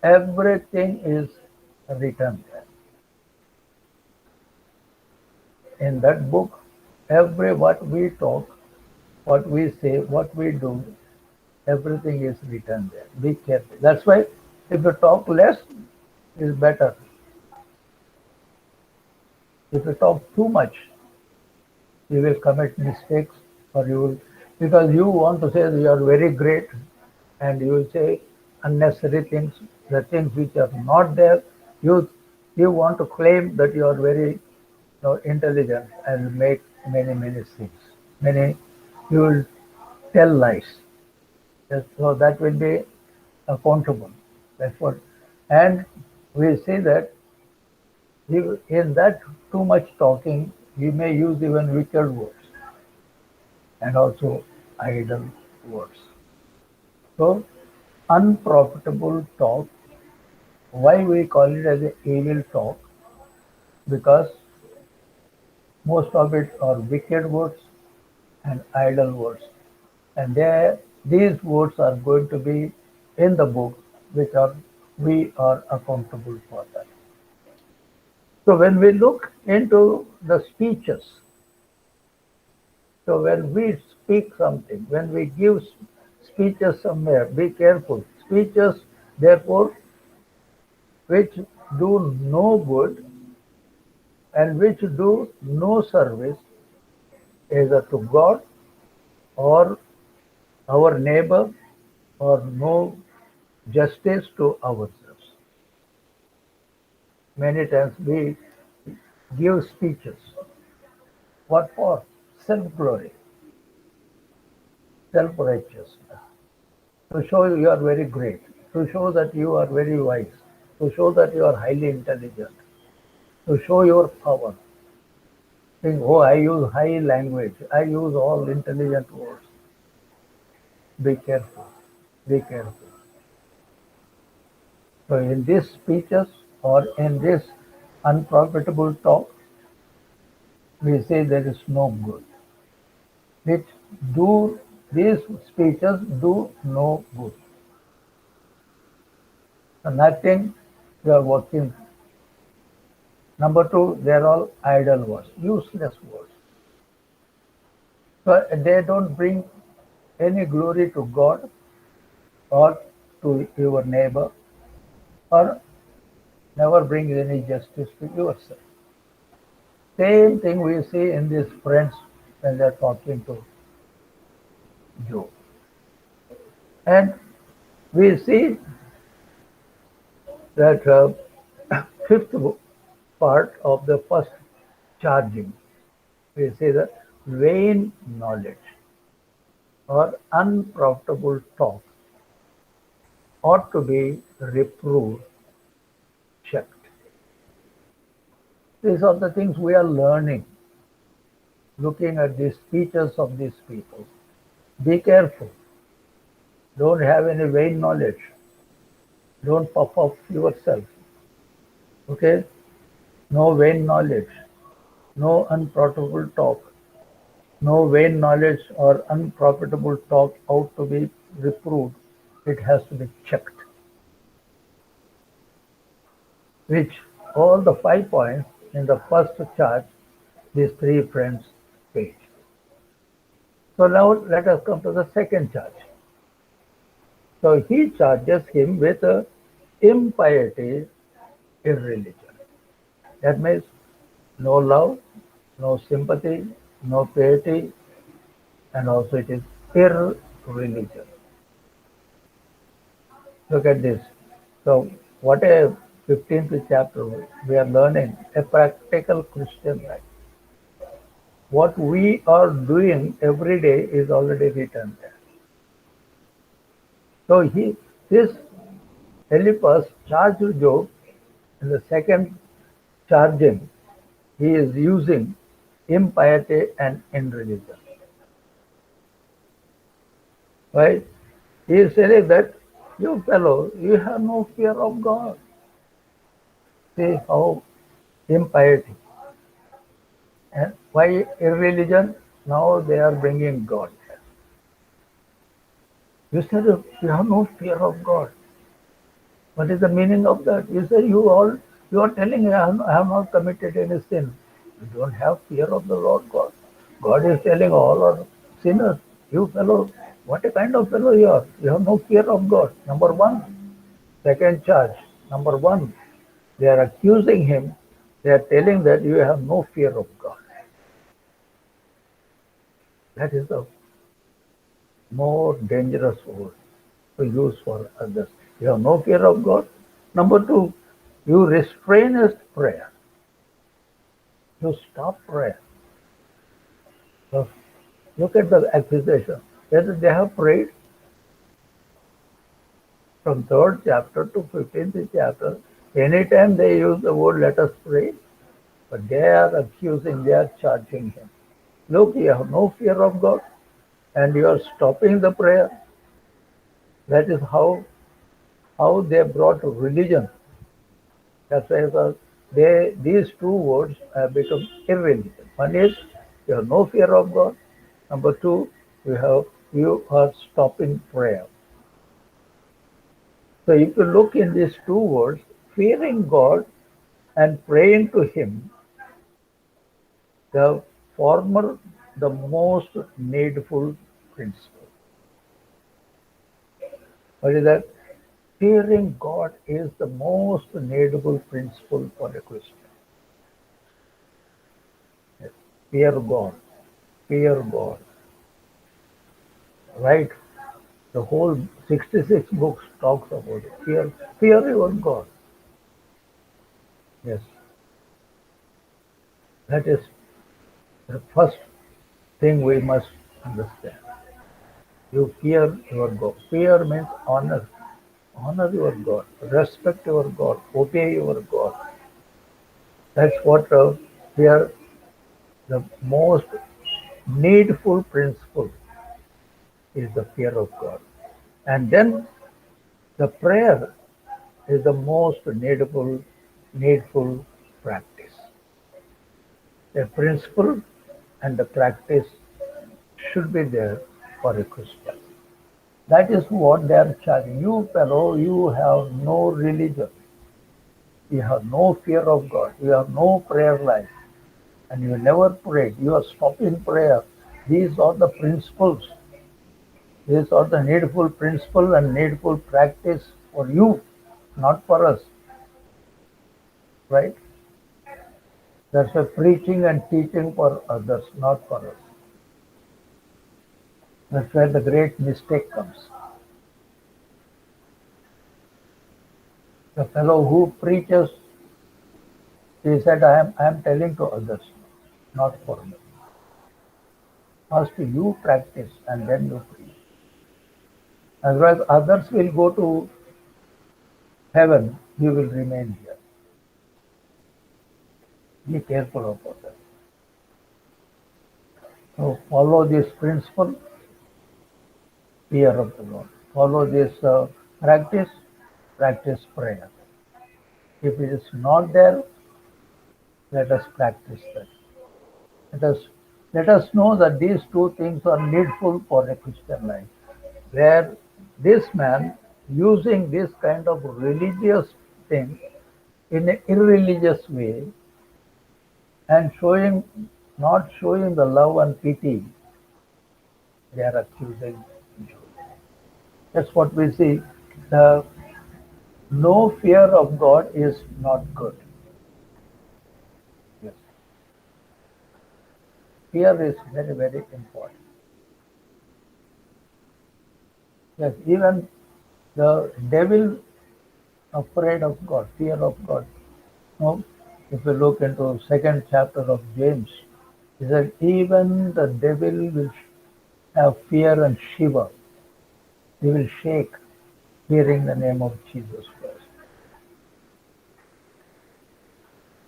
everything is written there. In that book, what we talk, what we say, what we do, everything is written there. Be careful. That's why if you talk less, is better. If you talk too much, you will commit mistakes, or you will, because you want to say that you are very great, and you will say unnecessary things, the things which are not there. You want to claim that you are very intelligent and make many things. You will tell lies. Yes, so that will be accountable. That's what. And we see that in that too much talking, he may use even wicked words and also idle words. So unprofitable talk. Why we call it as a evil talk? Because most of it are wicked words and idle words, and these words are going to be in the book, which are we are accountable for that. So when we look into the speeches, so when we speak something, when we give speeches somewhere, be careful. Speeches, therefore, which do no good and which do no service either to God or our neighbor, or no justice to ourselves. Many times we give speeches. What for? Self-glory, self-righteousness, to show you are very great, to show that you are very wise, to show that you are highly intelligent, to show your power. Think, oh, I use high language, I use all intelligent words. Be careful, be careful. So in these speeches or in this unprofitable talk, we say there is no good. Which do these speeches do no good. So nothing you are working. Number two, they are all idle words, useless words. So they don't bring any glory to God or to your neighbor, or never bring any justice to yourself. Same thing we see in these friends when they're talking to Job. And we see that fifth part of the first charging, we see the vain knowledge or unprofitable talk ought to be reproved, checked. These are the things we are learning, looking at the speeches of these people. Be careful. Don't have any vain knowledge. Don't puff up yourself. Okay? No vain knowledge. No unprofitable talk. No vain knowledge or unprofitable talk ought to be reproved. It has to be checked. Which all the 5 points in the first charge, these three friends page. So now let us come to the second charge. So he charges him with impiety, irreligion. That means no love, no sympathy, no piety, and also it is irreligion. Look at this. So what a 15th chapter we are learning a practical Christian life. What we are doing every day is already written there. So this Eliphaz charged Job in the second charging. He is using impiety and irreligion. Right? He is saying that you fellow, you have no fear of God. See how impiety. And why irreligion? Now they are bringing God. You said you have no fear of God. What is the meaning of that? You say you are telling I have not committed any sin. You don't have fear of the Lord God. God is telling all are sinners. You fellow, what a kind of fellow you are. You have no fear of God. Number one. Second charge. Number one. They are accusing him. They are telling that you have no fear of God. That is the more dangerous word to use for others. You have no fear of God. Number two, you restrainest prayer. You stop prayer. So look at the accusation. Whether they have prayed from 3rd chapter to 15th chapter, anytime they use the word let us pray, but they are accusing, they are charging him. Look, you have no fear of God and you are stopping the prayer. That is how they brought religion. That's why these two words have become irreligion. One is you have no fear of God. Number two, you are stopping prayer. So if you look in these two words, fearing God and praying to Him, the former the most needful principle. What is that? Fearing God is the most needful principle for a Christian. Yes. Fear God. Fear God. Right? The whole 66 books talks about it. Fear your God. Yes. That is the first thing we must understand. You fear your God. Fear means honor. honor your God, respect your God, obey your God. That's what here the most needful principle is the fear of God. And then the prayer is the most needful practice. The principle and the practice should be there for a Christian. That is what they are charging. You fellow, you have no religion. You have no fear of God. You have no prayer life. And you never prayed. You are stopping prayer. These are the principles. These are the needful principle and needful practice for you, not for us. Right? That's a preaching and teaching for others, not for us. That's where the great mistake comes. The fellow who preaches, he said, I am telling to others, not for me. First you practice and then you preach. Otherwise, others will go to heaven, you will remain here. Be careful about that. So follow this principle, fear of the Lord. Follow this practice, practice prayer. If it is not there, let us practice that. Let us let us know that these two things are needful for a Christian life. Where this man using this kind of religious thing in an irreligious way and not showing the love and pity, they are accusing Job. That's what we see. The no fear of God is not good. Yes. Fear is very, very important. Yes, even the devil afraid of God, fear of God. No, if you look into second chapter of James, he said even the devil will have fear and shiver. He will shake hearing the name of Jesus Christ.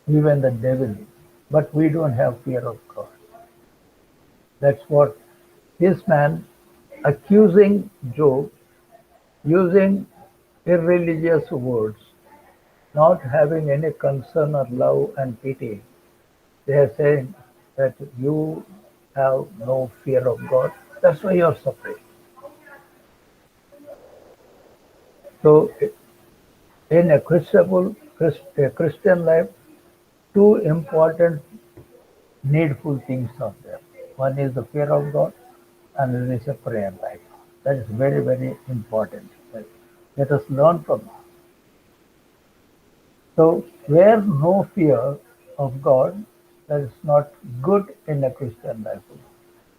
Even the devil. But we don't have fear of God. That's what this man accusing Job using irreligious words, not having any concern or love and pity. They are saying that you have no fear of God. That's why you are suffering. So in a Christian life, two important needful things are there. One is the fear of God, and there is a prayer life. That is very, very important. Let us learn from that. So, where no fear of God, that is not good in a Christian life.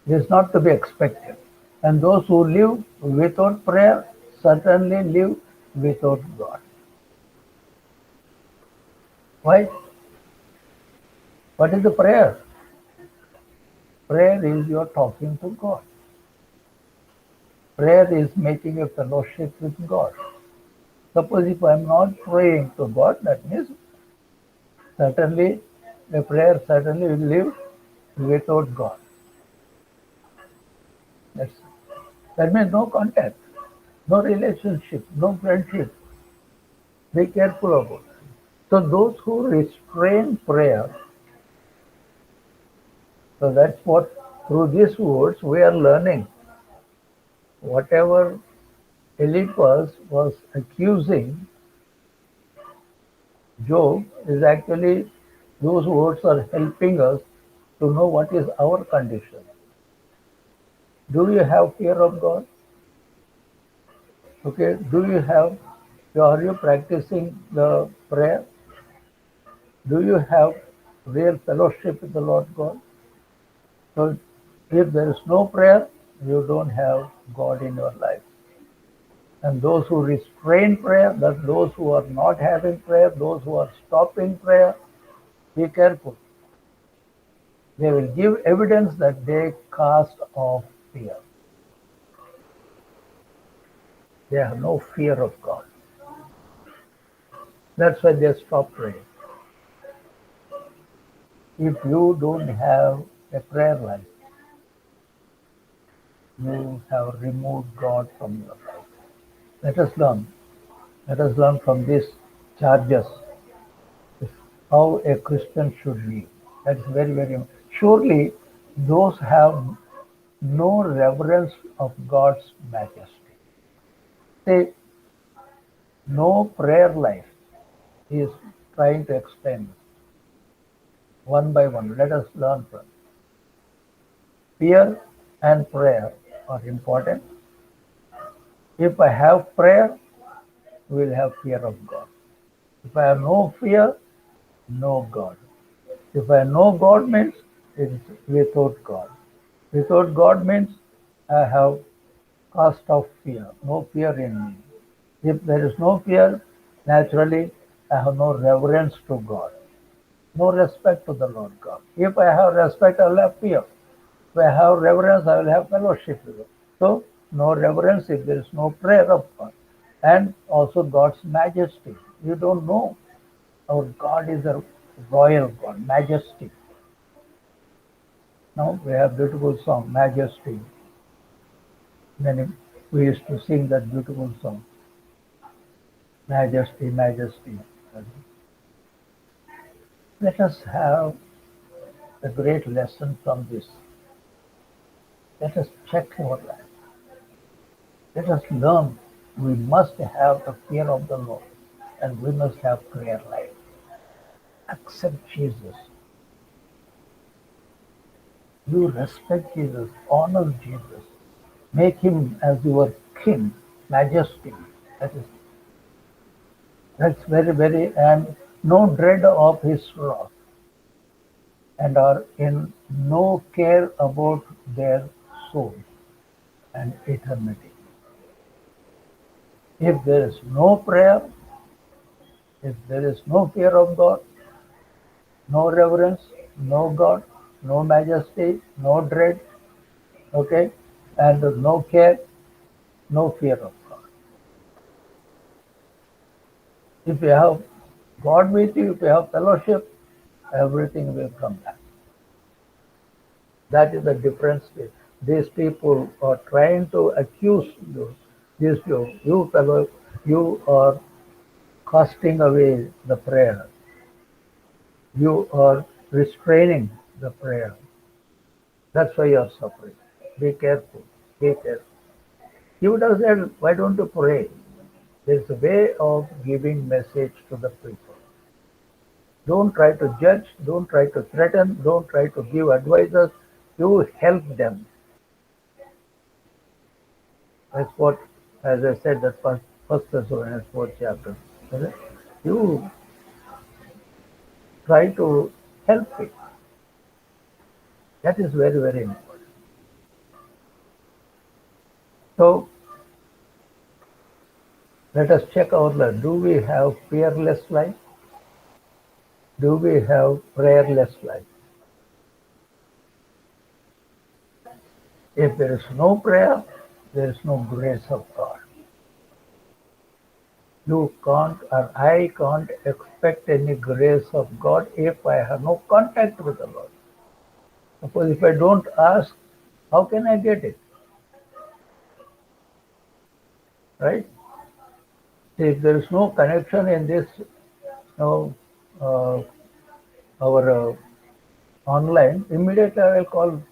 It is not to be expected. And those who live without prayer certainly live without God. Why? What is the prayer? Prayer is you are talking to God. Prayer is making a fellowship with God. Suppose if I am not praying to God, that means certainly a prayer certainly will live without God. That's, that means no contact, no relationship, no friendship. Be careful about it. So those who restrain prayer, so that's what through these words we are learning. Whatever Eliphaz was accusing Job is actually those words are helping us to know what is our condition. Do you have fear of God? Okay, are you practicing the prayer? Do you have real fellowship with the Lord God? So if there is no prayer, you don't have God in your life. And those who restrain prayer, that those who are not having prayer, those who are stopping prayer, be careful. They will give evidence that they cast off fear. They have no fear of God. That's why they stop praying. If you don't have a prayer life, you have removed God from your life. Let us learn. Let us learn from these charges how a Christian should live. That is very, very surely those have no reverence of God's majesty. Say no prayer life. He is trying to explain one by one. Let us learn from fear and prayer are important. If I have prayer, we will have fear of God. If I have no fear, no God. If I know God means it is without God. Without God means I have cast off fear, no fear in me. If there is no fear, naturally I have no reverence to God, no respect to the Lord God. If I have respect, I will have fear. If I have reverence, I will have fellowship with God. So, no reverence if there is no prayer of God. And also God's majesty. You don't know. Our God is a royal God, majesty. Now we have beautiful song, Majesty. Then we used to sing that beautiful song, Majesty, Majesty. Let us have a great lesson from this. Let us check our life. Let us learn. We must have the fear of the Lord and we must have prayer life. Accept Jesus. You respect Jesus, honor Jesus. Make him as your king, majesty. That is That's very, very, and no dread of his wrath, and are in no care about their soul and eternity. If there is no prayer, if there is no fear of God, no reverence, no God, no majesty, no dread, okay, and no care, no fear of God. If you have God with you, if you have fellowship, everything will come back. That is the difference. These people are trying to accuse you. You fellow, you are casting away the prayer. You are restraining the prayer. That's why you are suffering. Be careful. Be careful. You would have said, why don't you pray? There's a way of giving message to the people. Don't try to judge. Don't try to threaten. Don't try to give advices. You help them. That's what, as I said, that first Thessalonians 4th chapter. You try to help it. That is very, very important. So let us check our life. Do we have fearless life? Do we have prayerless life? If there is no prayer, there is no grace of God. You can't or I can't expect any grace of God if I have no contact with the Lord. Suppose if I don't ask, how can I get it? Right? If there is no connection in this, know, uh, our online, immediately I will call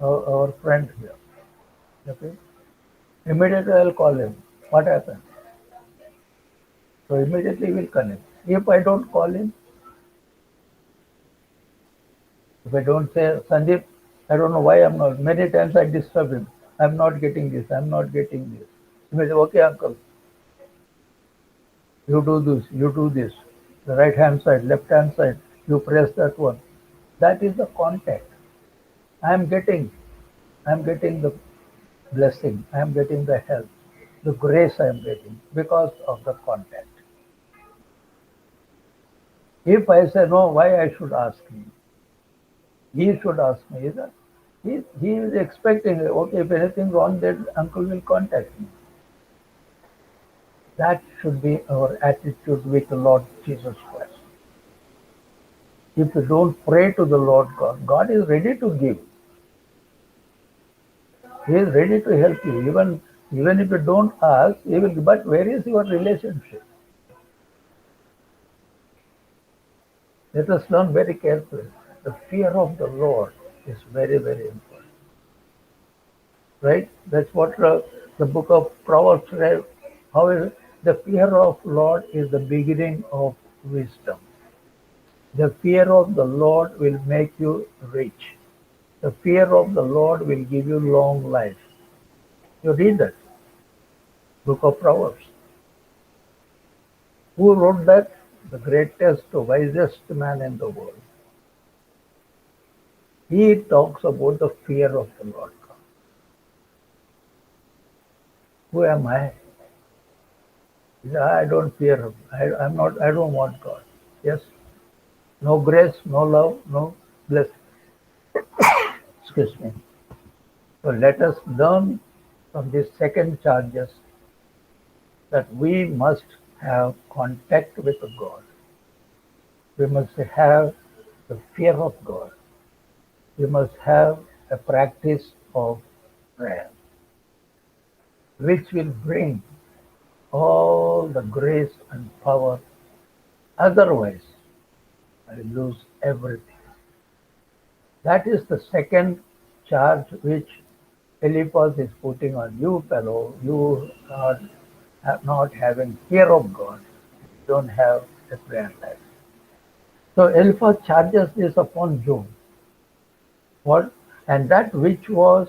our friend here. Okay? Immediately I will call him. What happened? So immediately we will connect. If I don't call him, if I don't say, Sandeep, I don't know why I'm not. Many times I disturb him. I'm not getting this. I'm not getting this. He may say, okay, uncle, you do this. You do this. The right hand side, left hand side, you press that one. That is the contact. I'm getting. I'm getting the blessing. I'm getting the help. The grace I'm getting because of the contact. If I say no, why I should ask him? He should ask me. He is expecting, okay, if anything wrong, then uncle will contact me. That should be our attitude with the Lord Jesus Christ. If you don't pray to the Lord God, God is ready to give. He is ready to help you. Even if you don't ask, He will. But where is your relationship? Let us learn very carefully. The fear of the Lord is very, very important. Right? That's what the book of Proverbs says. However, the fear of Lord is the beginning of wisdom. The fear of the Lord will make you rich. The fear of the Lord will give you long life. You read that book of Proverbs. Who wrote that? The greatest, wisest man in the world. He talks about the fear of the Lord God. Who am I? He said, I don't fear him. I'm not. I don't want God. Yes. No grace, no love, no blessing. Excuse me. So let us learn from these second charges that we must have contact with God. We must have the fear of God. We must have a practice of prayer, which will bring all the grace and power. Otherwise, I lose everything. That is the second charge which Eliphaz is putting on you, fellow. You are not having fear of God. You don't have a prayer life. So Eliphaz charges this upon Job. What? And that which was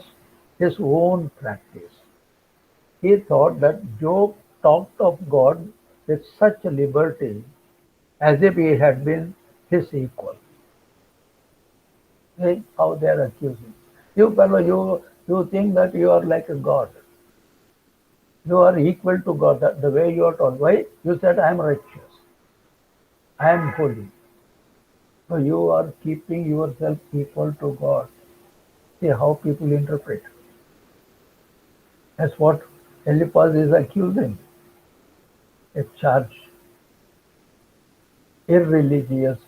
his own practice. He thought that Job talked of God with such liberty as if he had been his equal. See how they are accusing. You fellow, you think that you are like a God. You are equal to God. The way you are told. Why? You said I am righteous. I am holy. So you are keeping yourself equal to God. See how people interpret. That's what Eliphaz is accusing. A charge. Irreligious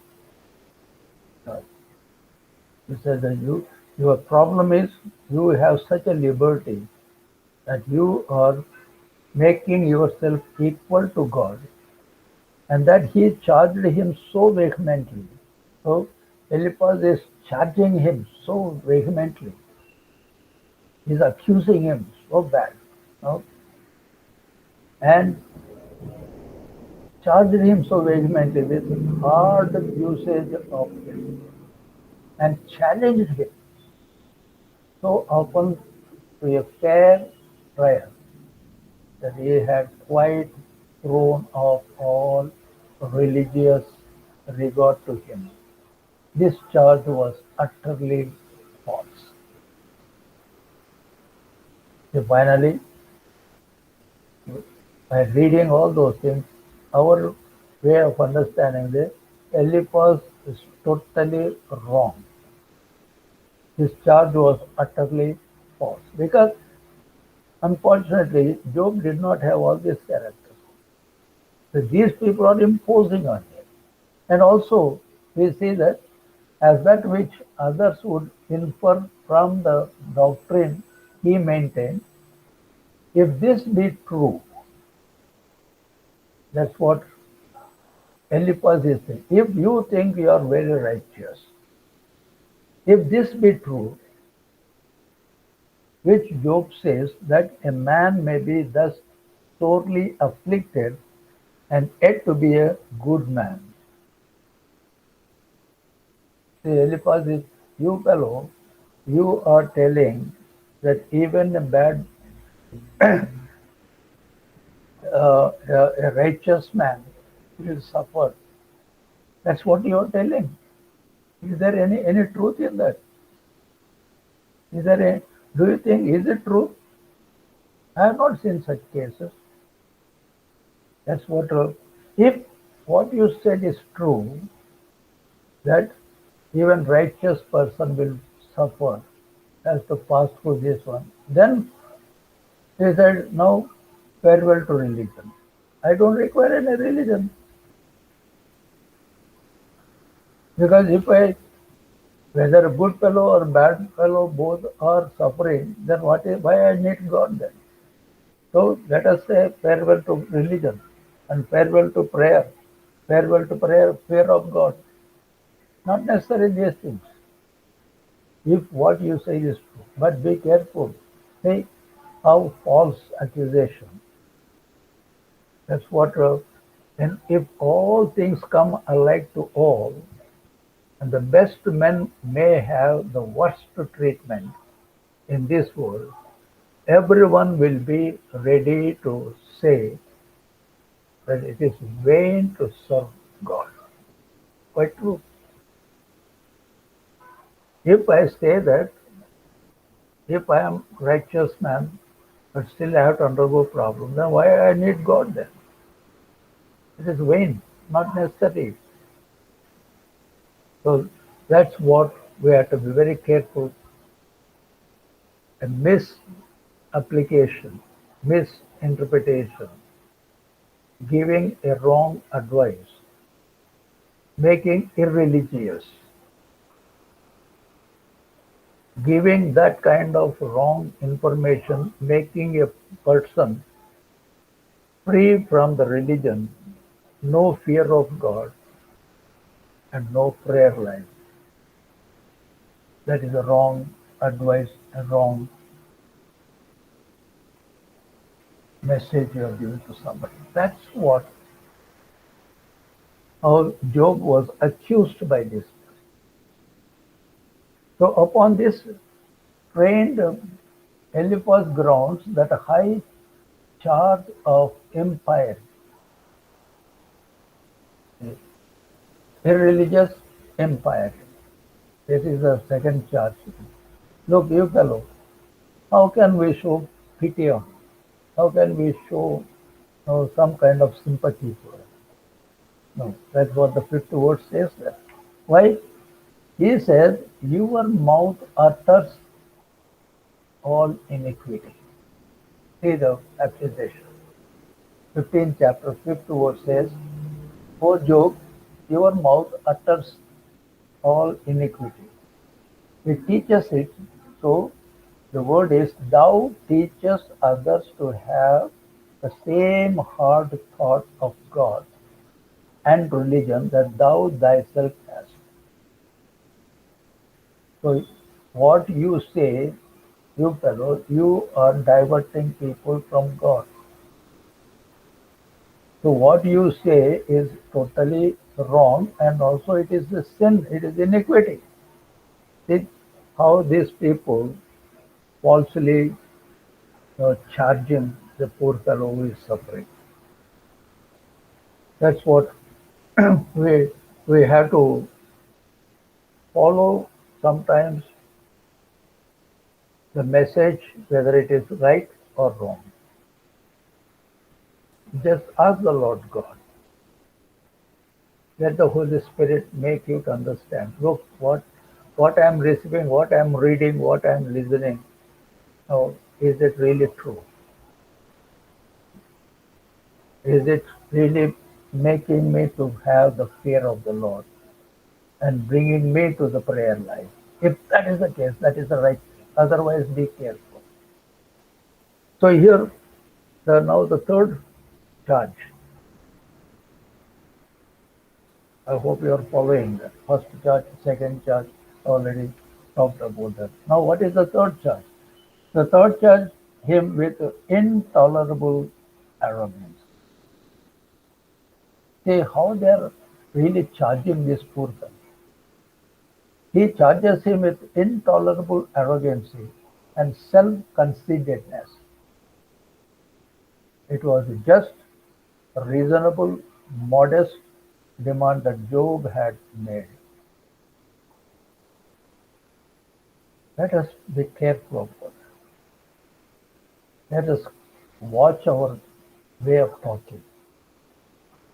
charge. He said that your problem is you have such a liberty that you are making yourself equal to God, and that he charged him so vehemently. So Eliphaz is charging him so vehemently. He's accusing him so bad, no? And charged him so vehemently with hard usage of him, and challenged him so often to a fair trial that he had quite thrown off all religious regard to him. This charge was utterly false. So finally, by reading all those things, our way of understanding this, Eliphaz is totally wrong. His charge was utterly false because unfortunately Job did not have all these characters. So these people are imposing on him. And also we see that as that which others would infer from the doctrine he maintained, if this be true, that's what Eliphaz is saying. If you think you are very righteous, if this be true, which Job says that a man may be thus sorely afflicted and yet to be a good man. See, Eliphaz is, you fellow, you are telling that even a bad, a righteous man will suffer. That's what you are telling. Is there any truth in that? Is there a, do you think, is it true? I have not seen such cases. That's what, if what you said is true, that even righteous person will suffer, has to pass through this one, then he said, now farewell to religion. I don't require any religion. Because if I, whether a good fellow or bad fellow, both are suffering, then why I need God then? So let us say farewell to religion and farewell to prayer, farewell to prayer, fear of God. Not necessary these things. If what you say is true, but be careful. See how false accusation. That's what. And if all things come alike to all, and the best men may have the worst treatment in this world, everyone will be ready to say that it is vain to serve God. Quite true. If I say that, if I am righteous man, but still I have to undergo problem, then why I need God then? It is vain, not necessary. So that's what we have to be very careful. A misapplication, misinterpretation, giving a wrong advice, making irreligious, giving that kind of wrong information, making a person free from the religion, no fear of God, and no prayer life. That is a wrong advice, a wrong message you are giving to somebody. That's what how Job was accused by this. So upon this trained Eliphaz grounds that a high charge of empire, irreligious empire. This is the second charge. Look, you fellow, how can we show pity on? How can we show some kind of sympathy for it? No, that's what the fifth word says there. Why? He says, your mouth utters all iniquity. See the accusation. 15th chapter, 5th word says, O Job, your mouth utters all iniquity. It teaches it, so the word is, thou teachest others to have the same hard thought of God and religion that thou thyself hast. So what you say, you fellow, you are diverting people from God. So what you say is totally wrong, and also it is a sin, it is iniquity. See how these people falsely charging the poor fellow who is suffering. That's what we we have to follow sometimes the message, whether it is right or wrong. Just ask the Lord God. Let the Holy Spirit make you to understand. Look, what I am receiving, what I am reading, what I am listening. Now, is it really true? Is it really making me to have the fear of the Lord and bringing me to the prayer life? If that is the case, that is the right thing. Otherwise, be careful. So here, now the third charge. I hope you are following that. First charge, second charge, already talked about that. Now, what is the third charge? The third charge him with intolerable arrogance. See how they are really charging this poor fellow. He charges him with intolerable arrogancy and self-conceitedness. It was just a reasonable, modest demand that Job had made. Let us be careful of that. Let us watch our way of talking.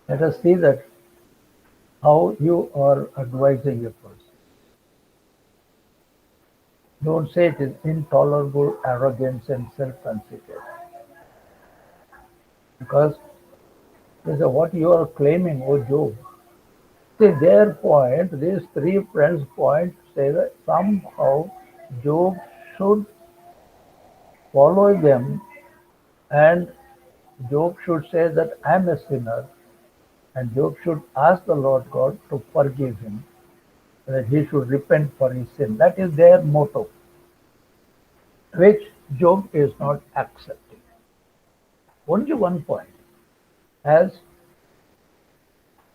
Let us see that how you are advising a person. Don't say it is intolerable arrogance and self-conceit, because They say, what you are claiming, O Job? See, their point, these three friends' point, say that somehow Job should follow them and Job should say that I am a sinner and Job should ask the Lord God to forgive him, that he should repent for his sin. That is their motto, which Job is not accepting. Only one point. As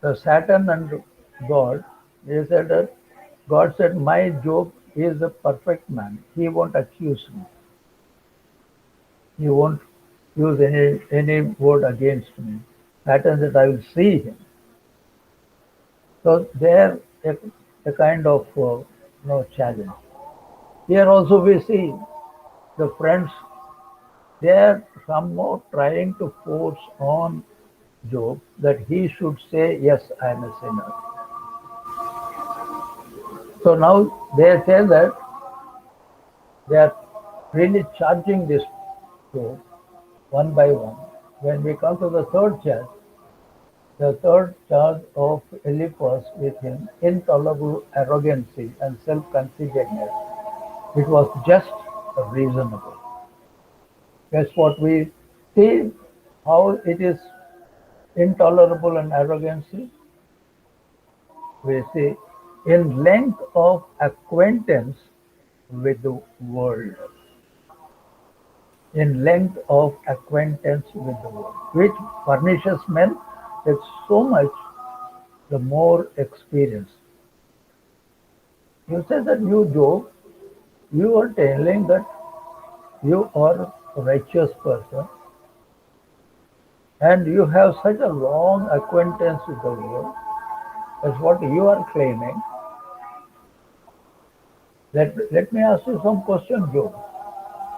the Satan and God, they said that God said, my Job is a perfect man. He won't accuse me. He won't use any word against me. Satan said, I will see him. So there a kind of challenge. Here also we see the friends, they are somehow trying to force on Job that he should say, yes, I am a sinner. So now they say that they are really charging this Job one by one. When we come to the third charge of Eliphaz with him, intolerable arrogancy and self-conceitedness, it was just reasonable. That's what we see, how it is intolerable and arrogancy. We see in length of acquaintance with the world. In length of acquaintance with the world, which furnishes men with so much the more experience. You say that you, Job, you are telling that you are a righteous person and you have such a long acquaintance with the world. That's what you are claiming. Let me ask you some question, Job.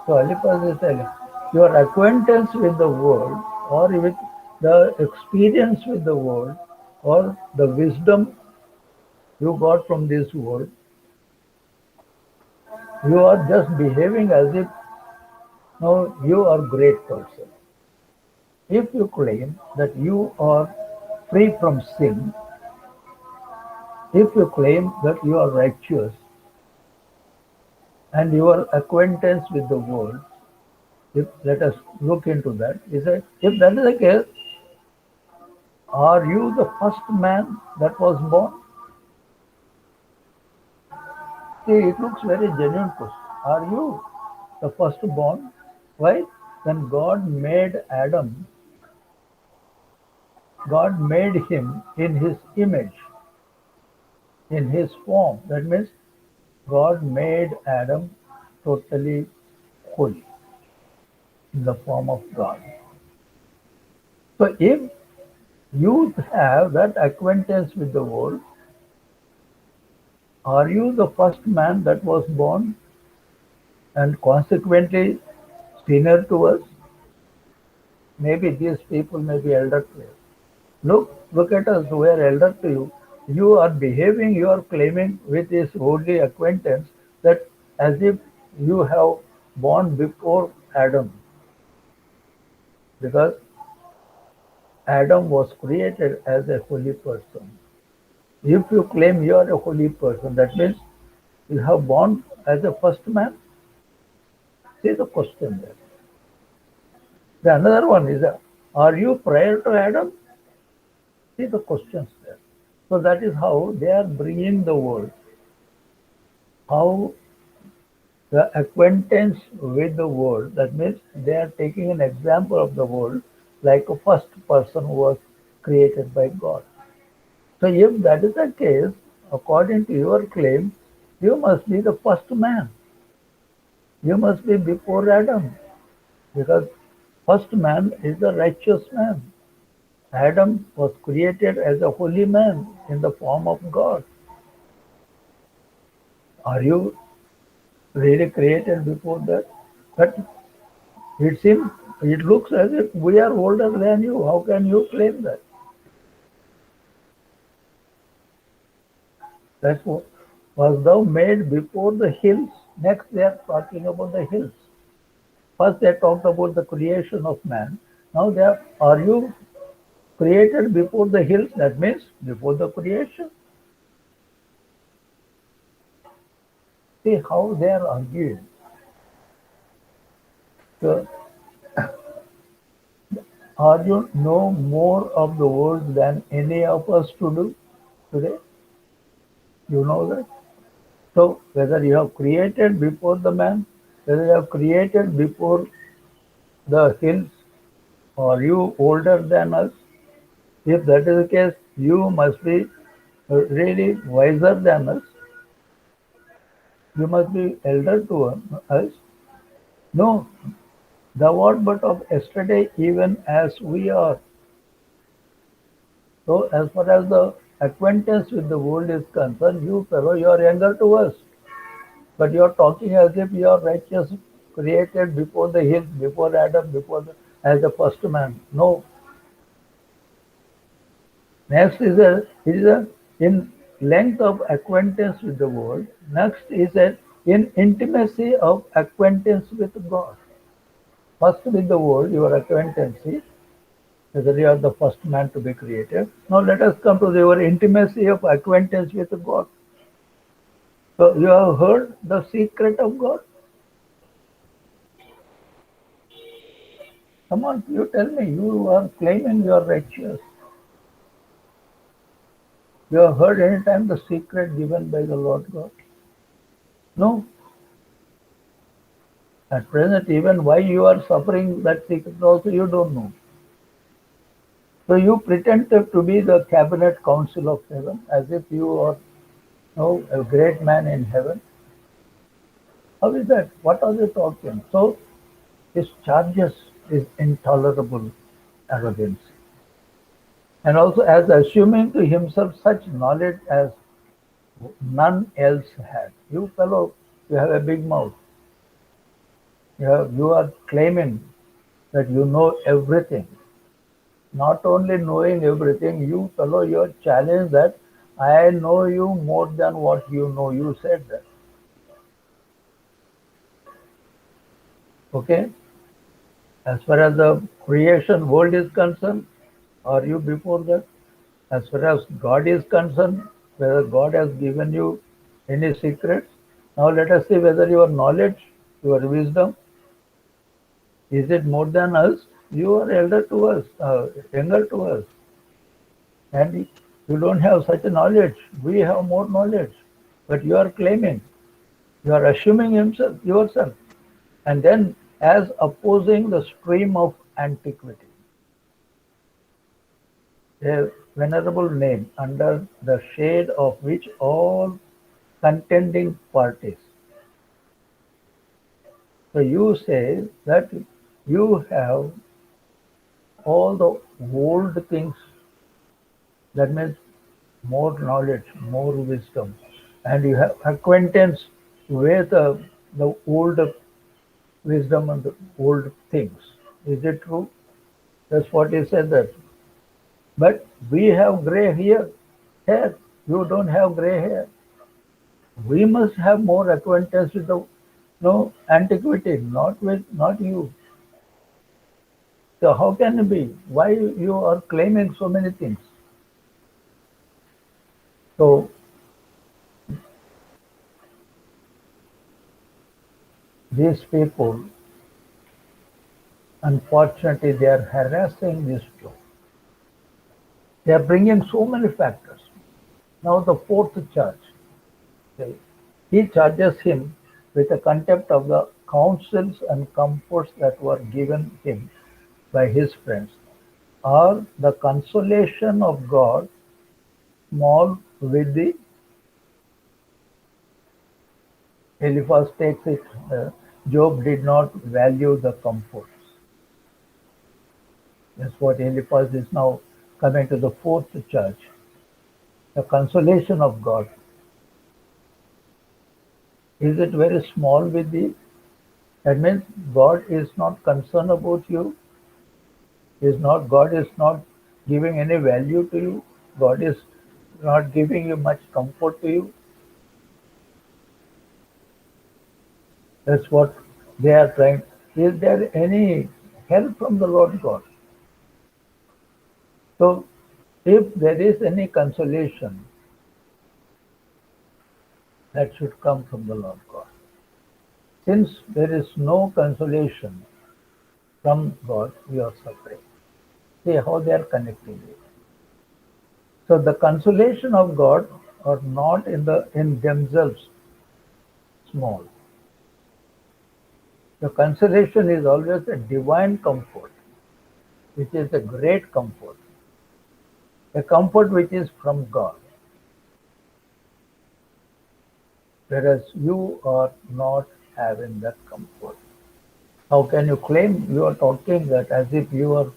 So Eliphaz is telling, your acquaintance with the world or with the experience with the world or the wisdom you got from this world, you are just behaving as if no, you are a great person. If you claim that you are free from sin, if you claim that you are righteous and your acquaintance with the world, let us look into that. He said, if that is the case, are you the first man that was born? See, it looks very genuine question. Are you the firstborn? Why? When God made Adam, God made him in his image, in his form. That means God made Adam totally holy in the form of God. So if you have that acquaintance with the world, are you the first man that was born and consequently sinner to us? Maybe these people may be elder to us. Look at us, we are elder to you. You are behaving, you are claiming with this worldly acquaintance that as if you have born before Adam. Because Adam was created as a holy person. If you claim you are a holy person, that means you have born as a first man. See the question there. The another one is, are you prior to Adam? See the questions there. So that is how they are bringing the world. How the acquaintance with the world, that means they are taking an example of the world like a first person who was created by God. So if that is the case, according to your claim, you must be the first man. You must be before Adam, because first man is the righteous man. Adam was created as a holy man in the form of God. Are you really created before that? But it seems, it looks as if we are older than you. How can you claim that? That's what was thou made before the hills. Next, they are talking about the hills. First, they talked about the creation of man. Now, are you created before the hills, that means before the creation. See how they are arguing. So, are you know more of the world than any of us to do today? You know that? So whether you have created before the man, whether you have created before the hills, or you older than us, if that is the case, you must be really wiser than us. You must be elder to us. No, thou art but of yesterday, even as we are. So as far as the acquaintance with the world is concerned, you fellow, you are younger to us. But you are talking as if you are righteous, created before the hills, before Adam, as the first man. No. Next is a in length of acquaintance with the world. Next is a in intimacy of acquaintance with God. First with the world, your acquaintance, whether you are the first man to be created. Now let us come to your intimacy of acquaintance with God. So you have heard the secret of God. Come on, you tell me. You are claiming you are righteous. You have heard any time the secret given by the Lord God? No. At present, even why you are suffering that secret also you don't know. So you pretend to be the cabinet council of heaven as if you are a great man in heaven. How is that? What are you talking? So his charges is intolerable arrogance. And also as assuming to himself such knowledge as none else had. You fellow, you have a big mouth. You are claiming that you know everything. Not only knowing everything, you fellow, you are challenged that I know you more than what you know. You said that. Okay? As far as the creation world is concerned, are you before that? As far as God is concerned, whether God has given you any secrets. Now let us see whether your knowledge, your wisdom, is it more than us? You are elder to us, younger to us, and you don't have such a knowledge. We have more knowledge, but you are claiming, you are assuming yourself, and then as opposing the stream of antiquity, a venerable name under the shade of which all contending parties. So you say that you have all the old things. That means more knowledge, more wisdom, and you have acquaintance with the old wisdom and the old things. Is it true? That's what he said that. But we have gray hair. You don't have gray hair. We must have more acquaintance with the no antiquity, not you. So how can it be? Why you are claiming so many things? So these people, unfortunately, they are harassing this Job. They are bringing so many factors. Now the fourth charge, okay, he charges him with a contempt of the counsels and comforts that were given him by his friends, or the consolation of God small with the Eliphaz takes it. Job did not value the comforts. That's what Eliphaz is now coming to the fourth charge. The consolation of God. Is it very small with thee? That means God is not concerned about you. God is not giving any value to you. God is not giving you much comfort to you. That's what they are trying. Is there any help from the Lord God? So, if there is any consolation, that should come from the Lord God. Since there is no consolation from God, we are suffering. See how they are connecting it. So the consolation of God are not in themselves small. The consolation is always a divine comfort, which is a great comfort, a comfort which is from God, whereas you are not having that comfort. How can you claim you are talking that as if you are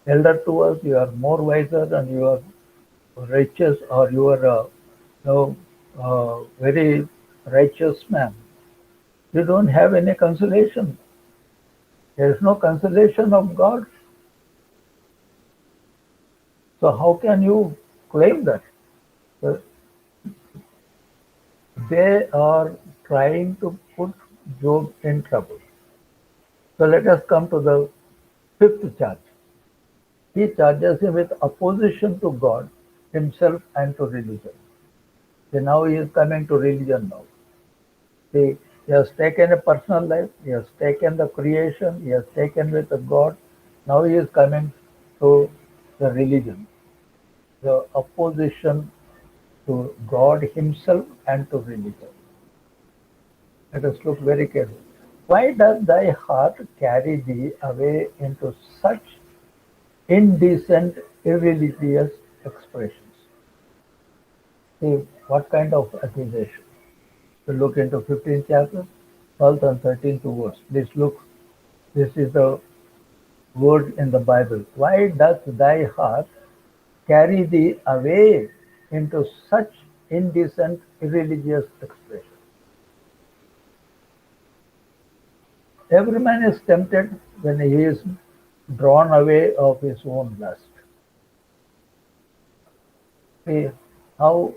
elder to us, you are more wiser, and you are righteous, or you are no, very righteous man? You don't have any consolation. There is no consolation of God. So how can you claim that? Uh, They are trying to put Job in trouble. So let us come to the fifth charge. He charges him with opposition to God, himself, and to religion. See, now he is coming to religion now. See, he has taken a personal life, he has taken the creation, he has taken with the God. Now he is coming to the religion, the opposition to God himself and to religion. Let us look very carefully. Why does thy heart carry thee away into such indecent, irreligious expressions? See, what kind of accusation? To look into 15th chapter, 12th and 13th verse. Please look. This is the word in the Bible. Why does thy heart carry thee away into such indecent, irreligious expressions? Every man is tempted when he is drawn away of his own lust. See how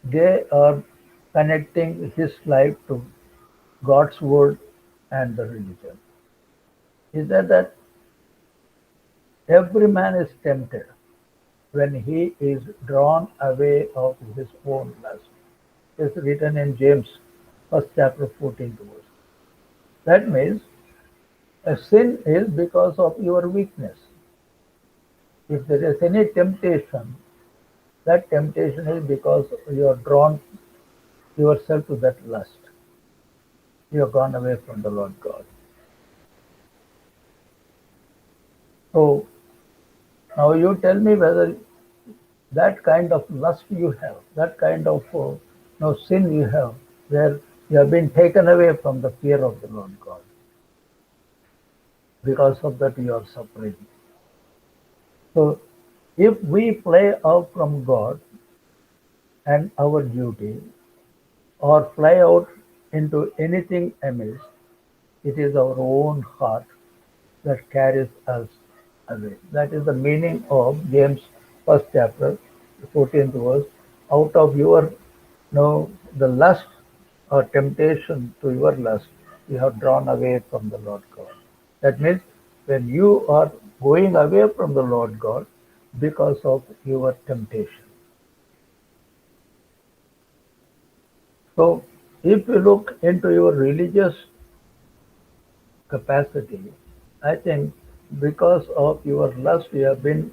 they are connecting his life to God's word and the religion. He said that every man is tempted when he is drawn away of his own lust. It's written in James, first chapter, 14th verse. That means a sin is because of your weakness. If there is any temptation, that temptation is because you are drawn yourself to that lust. You have gone away from the Lord God. So now you tell me whether that kind of lust you have, that kind of no sin you have, where you have been taken away from the fear of the Lord God. Because of that you are suffering. So if we play out from God and our duty, or fly out into anything amiss, it is our own heart that carries us away. That is the meaning of James first chapter, 14th verse. Out of your the lust or temptation to your lust, you have drawn away from the Lord God. That means when you are going away from the Lord God because of your temptation. So if you look into your religious capacity, I think because of your lust, you have been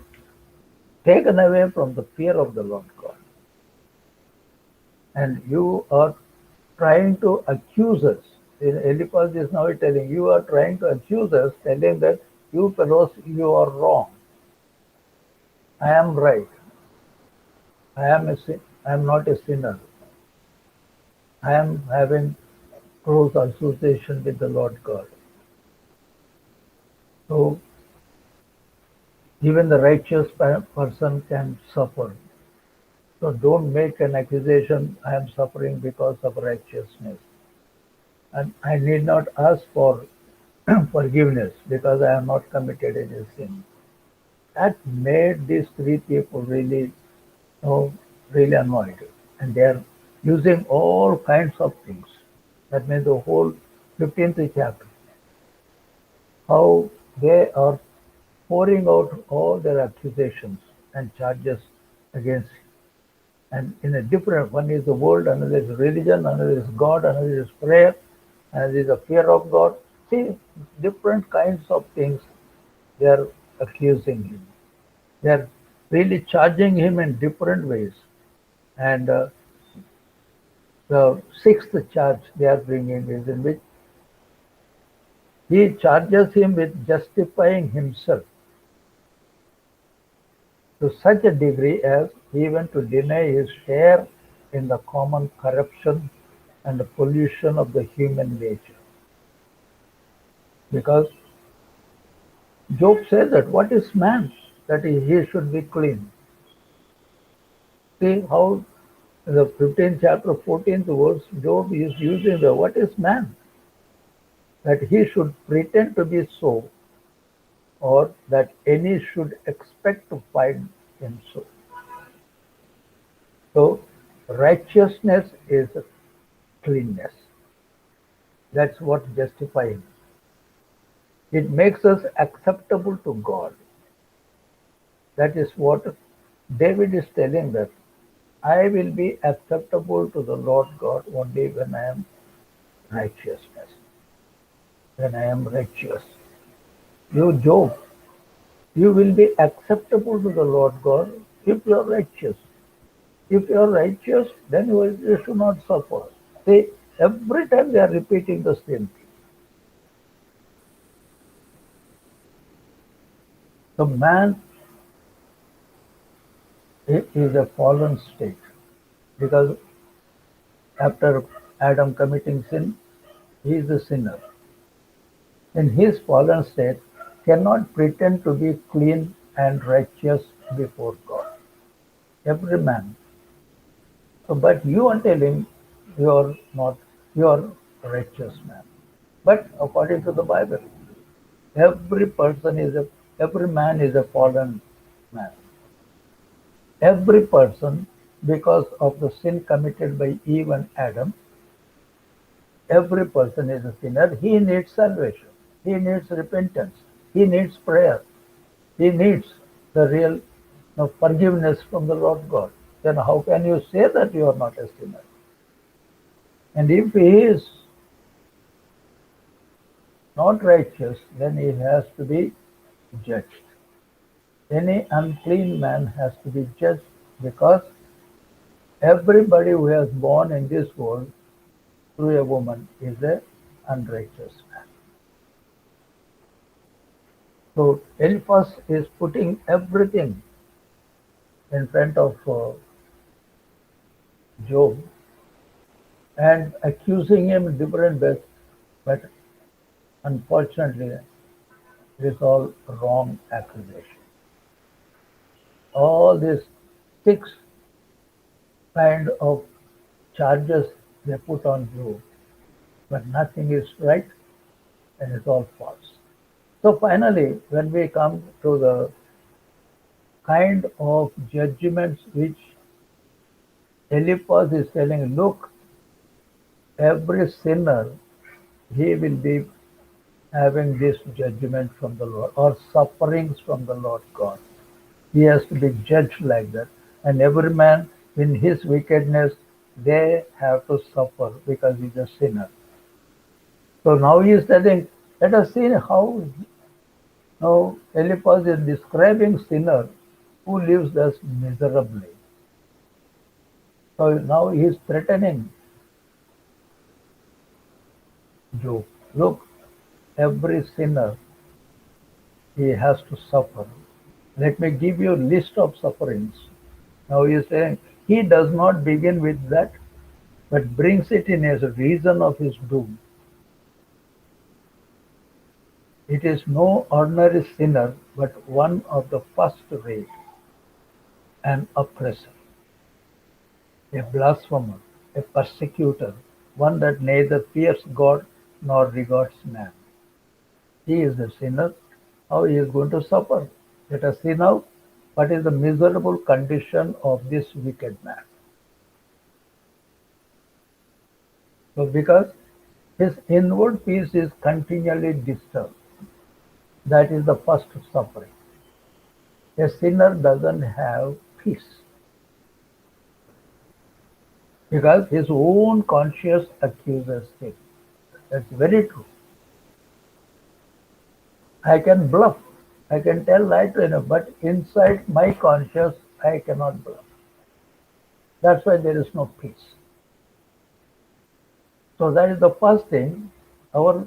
taken away from the fear of the Lord God. And you are trying to accuse us. Eliphaz is now telling you are trying to accuse us, telling that you fellows, you are wrong. I am right. I am not a sinner. I am having close association with the Lord God. So even the righteous person can suffer. So don't make an accusation, I am suffering because of righteousness. And I need not ask for forgiveness because I have not committed any sin. That made these three people really, really annoyed. And they are using all kinds of things. That means the whole 15th chapter. How they are pouring out all their accusations and charges against him. And in a different one is the world, another is religion, another is God, another is prayer, another is the fear of God. See, different kinds of things they are accusing him. They are really charging him in different ways. And the sixth charge they are bringing is in which he charges him with justifying himself to such a degree as even to deny his share in the common corruption and the pollution of the human nature. Because Job says that what is man that he should be clean? See how in the 15th chapter, 14th verse, Job is using the what is man? That he should pretend to be so, or that any should expect to find him so. So, righteousness is cleanness. That's what justifies. It makes us acceptable to God. That is what David is telling that I will be acceptable to the Lord God only when I am righteousness. When I am righteous. You, Job, you will be acceptable to the Lord God if you are righteous. If you are righteous, then you should not suffer. See, every time they are repeating the same thing. The man is a fallen state because after Adam committing sin, he is a sinner. In his fallen state, cannot pretend to be clean and righteous before God. Every man. So, but you are telling you are not, you are a righteous man. But according to the Bible, every man is a fallen man. Every person, because of the sin committed by Eve and Adam, every person is a sinner. He needs salvation. He needs repentance. He needs prayer. He needs the real forgiveness from the Lord God. Then how can you say that you are not a sinner? And if he is not righteous, then he has to be judged. Any unclean man has to be judged because everybody who has born in this world through a woman is a unrighteous man. So Eliphaz is putting everything in front of Job and accusing him in different ways, but unfortunately, it is all wrong accusation. All these six kind of charges they put on Job, but nothing is right and it's all false. So finally, when we come to the kind of judgments which Eliphaz is telling, look, every sinner, he will be having this judgment from the Lord or sufferings from the Lord God. He has to be judged like that. And every man in his wickedness, they have to suffer because he's a sinner. So now he is telling, let us see how now Eliphaz is describing sinner who lives thus miserably. So now he is threatening Job. Look, every sinner, he has to suffer. Let me give you a list of sufferings. Now he is saying he does not begin with that, but brings it in as a reason of his doom. It is no ordinary sinner, but one of the first rate, an oppressor, a blasphemer, a persecutor, one that neither fears God nor regards man. He is a sinner. How he is going to suffer? Let us see now what is the miserable condition of this wicked man. So because his inward peace is continually disturbed, that is the first suffering. A sinner doesn't have peace because his own conscience accuses him. That's very true. I can bluff, I can tell lie to him, but inside my conscience, I cannot bluff. That's why there is no peace. So that is the first thing. Our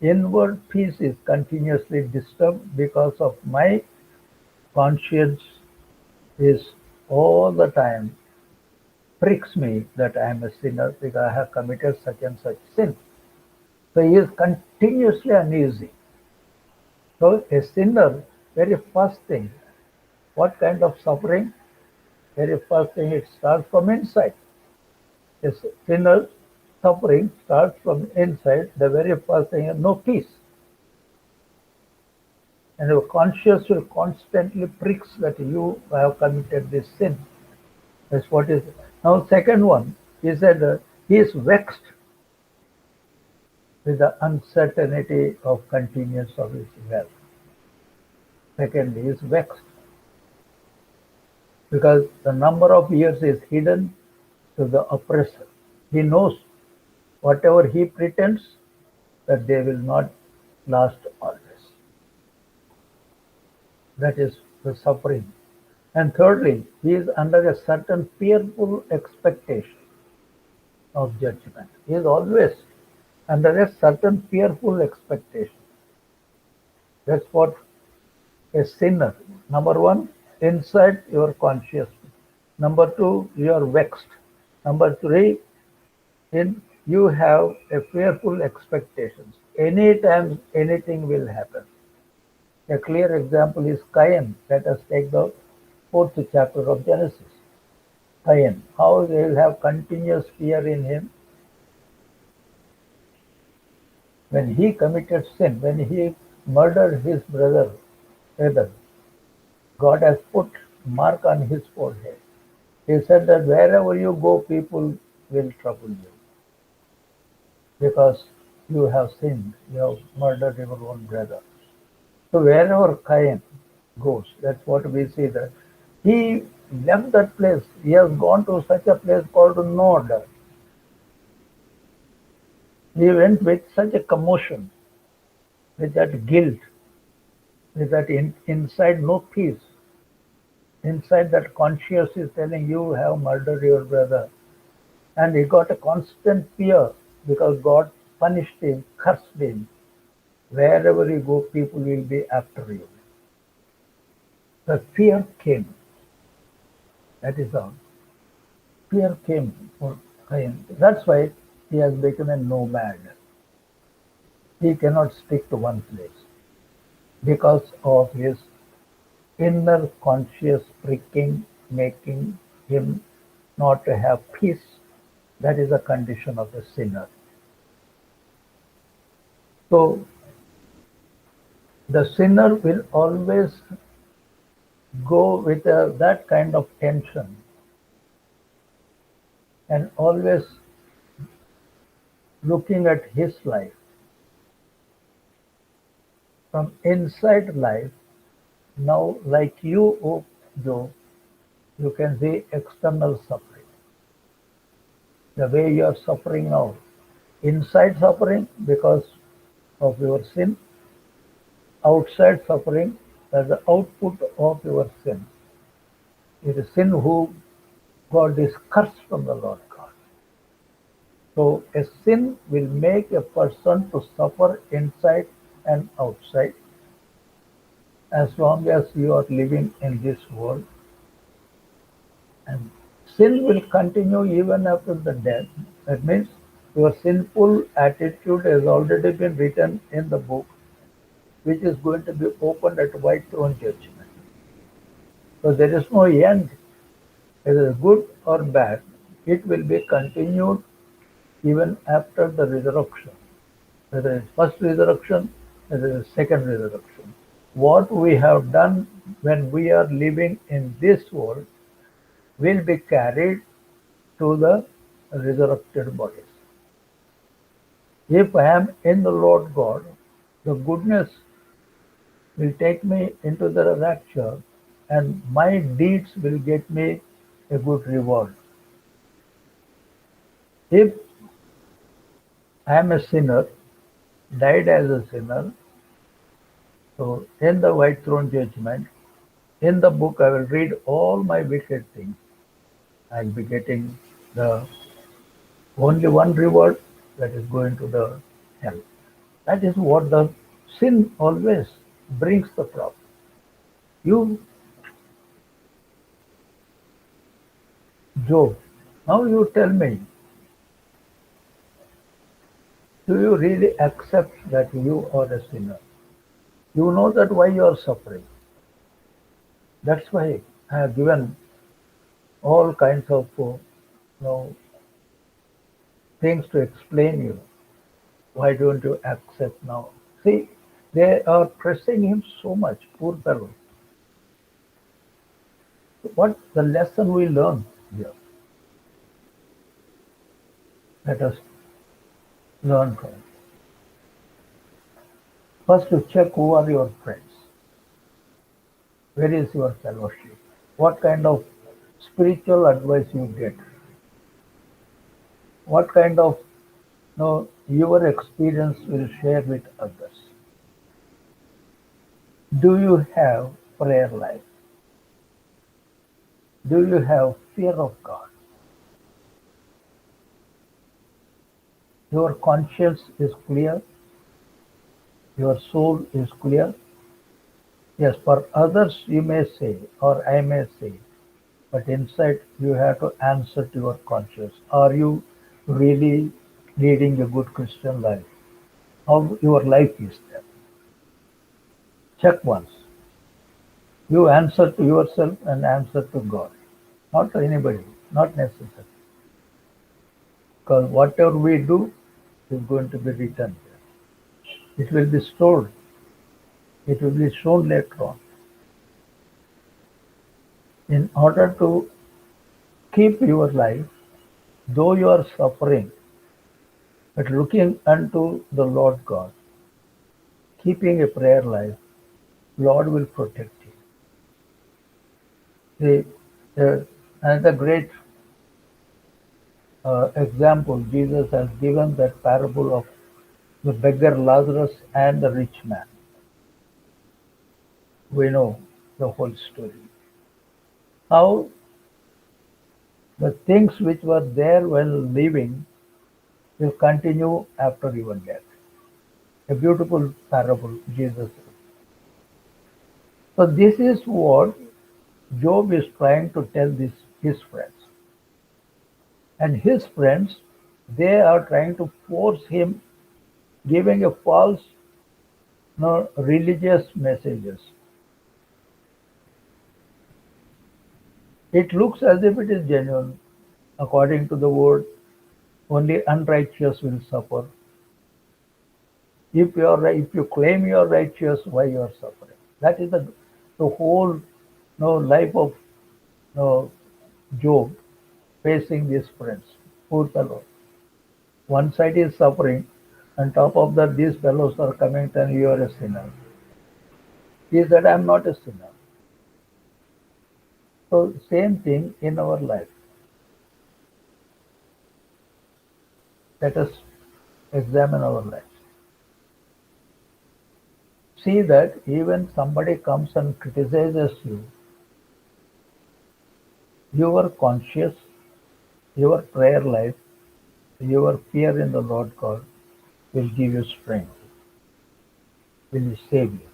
inward peace is continuously disturbed because of my conscience is all the time pricks me that I am a sinner because I have committed such and such sin. So he is continuously uneasy. So a sinner, very first thing, what kind of suffering? Very first thing, it starts from inside. A sinner suffering starts from inside. The very first thing is no peace. And your conscience will constantly pricks that you have committed this sin. That's what is. Now, second one, he said he is vexed with the uncertainty of continuance of his wealth. Second, he is vexed because the number of years is hidden to the oppressor. He knows whatever he pretends that they will not last always. That is the suffering. And thirdly, he is under a certain fearful expectation of judgment. He is always under a certain fearful expectation. That's what a sinner. Number one, inside your consciousness. Number two, you are vexed. Number three, in you have a fearful expectations. Anytime anything will happen. A clear example is Cain. Let us take the fourth chapter of Genesis. Cain, how he will have continuous fear in him when he committed sin, when he murdered his brother Abel. God has put mark on his forehead. He said that wherever you go, people will trouble you because you have sinned, you have murdered your own brother. So wherever Cain goes, that's what we see that he left that place. He has gone to such a place called Nod. He went with such a commotion, with that guilt, with that inside no peace. Inside that conscience is telling you have murdered your brother. And he got a constant fear because God punished him, cursed him. Wherever you go, people will be after you. The fear came. That is all. Fear came for Cain. That's why he has become a nomad. He cannot stick to one place because of his inner conscious pricking, making him not to have peace. That is a condition of the sinner. So the sinner will always go with that kind of tension and always looking at his life from inside life. Now, like you, Joe, you can see external suffering. The way you are suffering now, inside suffering because of your sin, outside suffering as the output of your sin. It is sin who got this curse from the Lord God. So a sin will make a person to suffer inside and outside as long as you are living in this world. And sin will continue even after the death. That means your sinful attitude has already been written in the book, which is going to be opened at White Throne Judgment. So there is no end. Whether it is good or bad, it will be continued even after the resurrection. Whether it's first resurrection, whether it's second resurrection. What we have done when we are living in this world will be carried to the resurrected bodies. If I am in the Lord God, the goodness will take me into the rapture and my deeds will get me a good reward. If I am a sinner, died as a sinner, so in the white throne judgment, in the book I will read all my wicked things. I'll be getting the only one reward, that is going to the hell. That is what the sin always brings the problem. You, Job, now you tell me, do you really accept that you are a sinner? You know that why you are suffering. That's why I have given all kinds of know, things to explain you. Why don't you accept now? See, they are pressing him so much, poor fellow. What the lesson we learn here? Let us learn from it. First, to check who are your friends. Where is your fellowship? What kind of spiritual advice you get? What kind of your experience will share with others? Do you have prayer life? Do you have fear of God? Your conscience is clear. Your soul is clear. Yes, for others you may say, or I may say, but inside you have to answer to your conscience. Are you really leading a good Christian life? How your life is there? Check once. You answer to yourself and answer to God, not to anybody, not necessary. Because whatever we do is going to be written there. It will be stored. It will be shown later on. In order to keep your life, though you are suffering, but looking unto the Lord God, keeping a prayer life, Lord will protect you. Another great example, Jesus has given that parable of the beggar Lazarus and the rich man. We know the whole story. How the things which were there while living will continue after your death. A beautiful parable, Jesus said. So this is what Job is trying to tell his friends. And his friends, they are trying to force him, giving a false religious messages. It looks as if it is genuine. According to the word, only unrighteous will suffer. If you claim you are righteous, why you are suffering? That is the whole life of Job facing these friends. Poor fellow. One side is suffering, on top of that, these fellows are coming and you are a sinner. He said, I am not a sinner. So same thing in our life. Let us examine our lives. See that even somebody comes and criticizes you, your conscience, your prayer life, your fear in the Lord God will give you strength, will save you.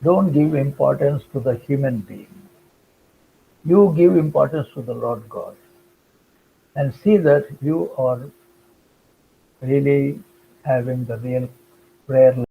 Don't give importance to the human being. You give importance to the Lord God and see that you are really having the real prayer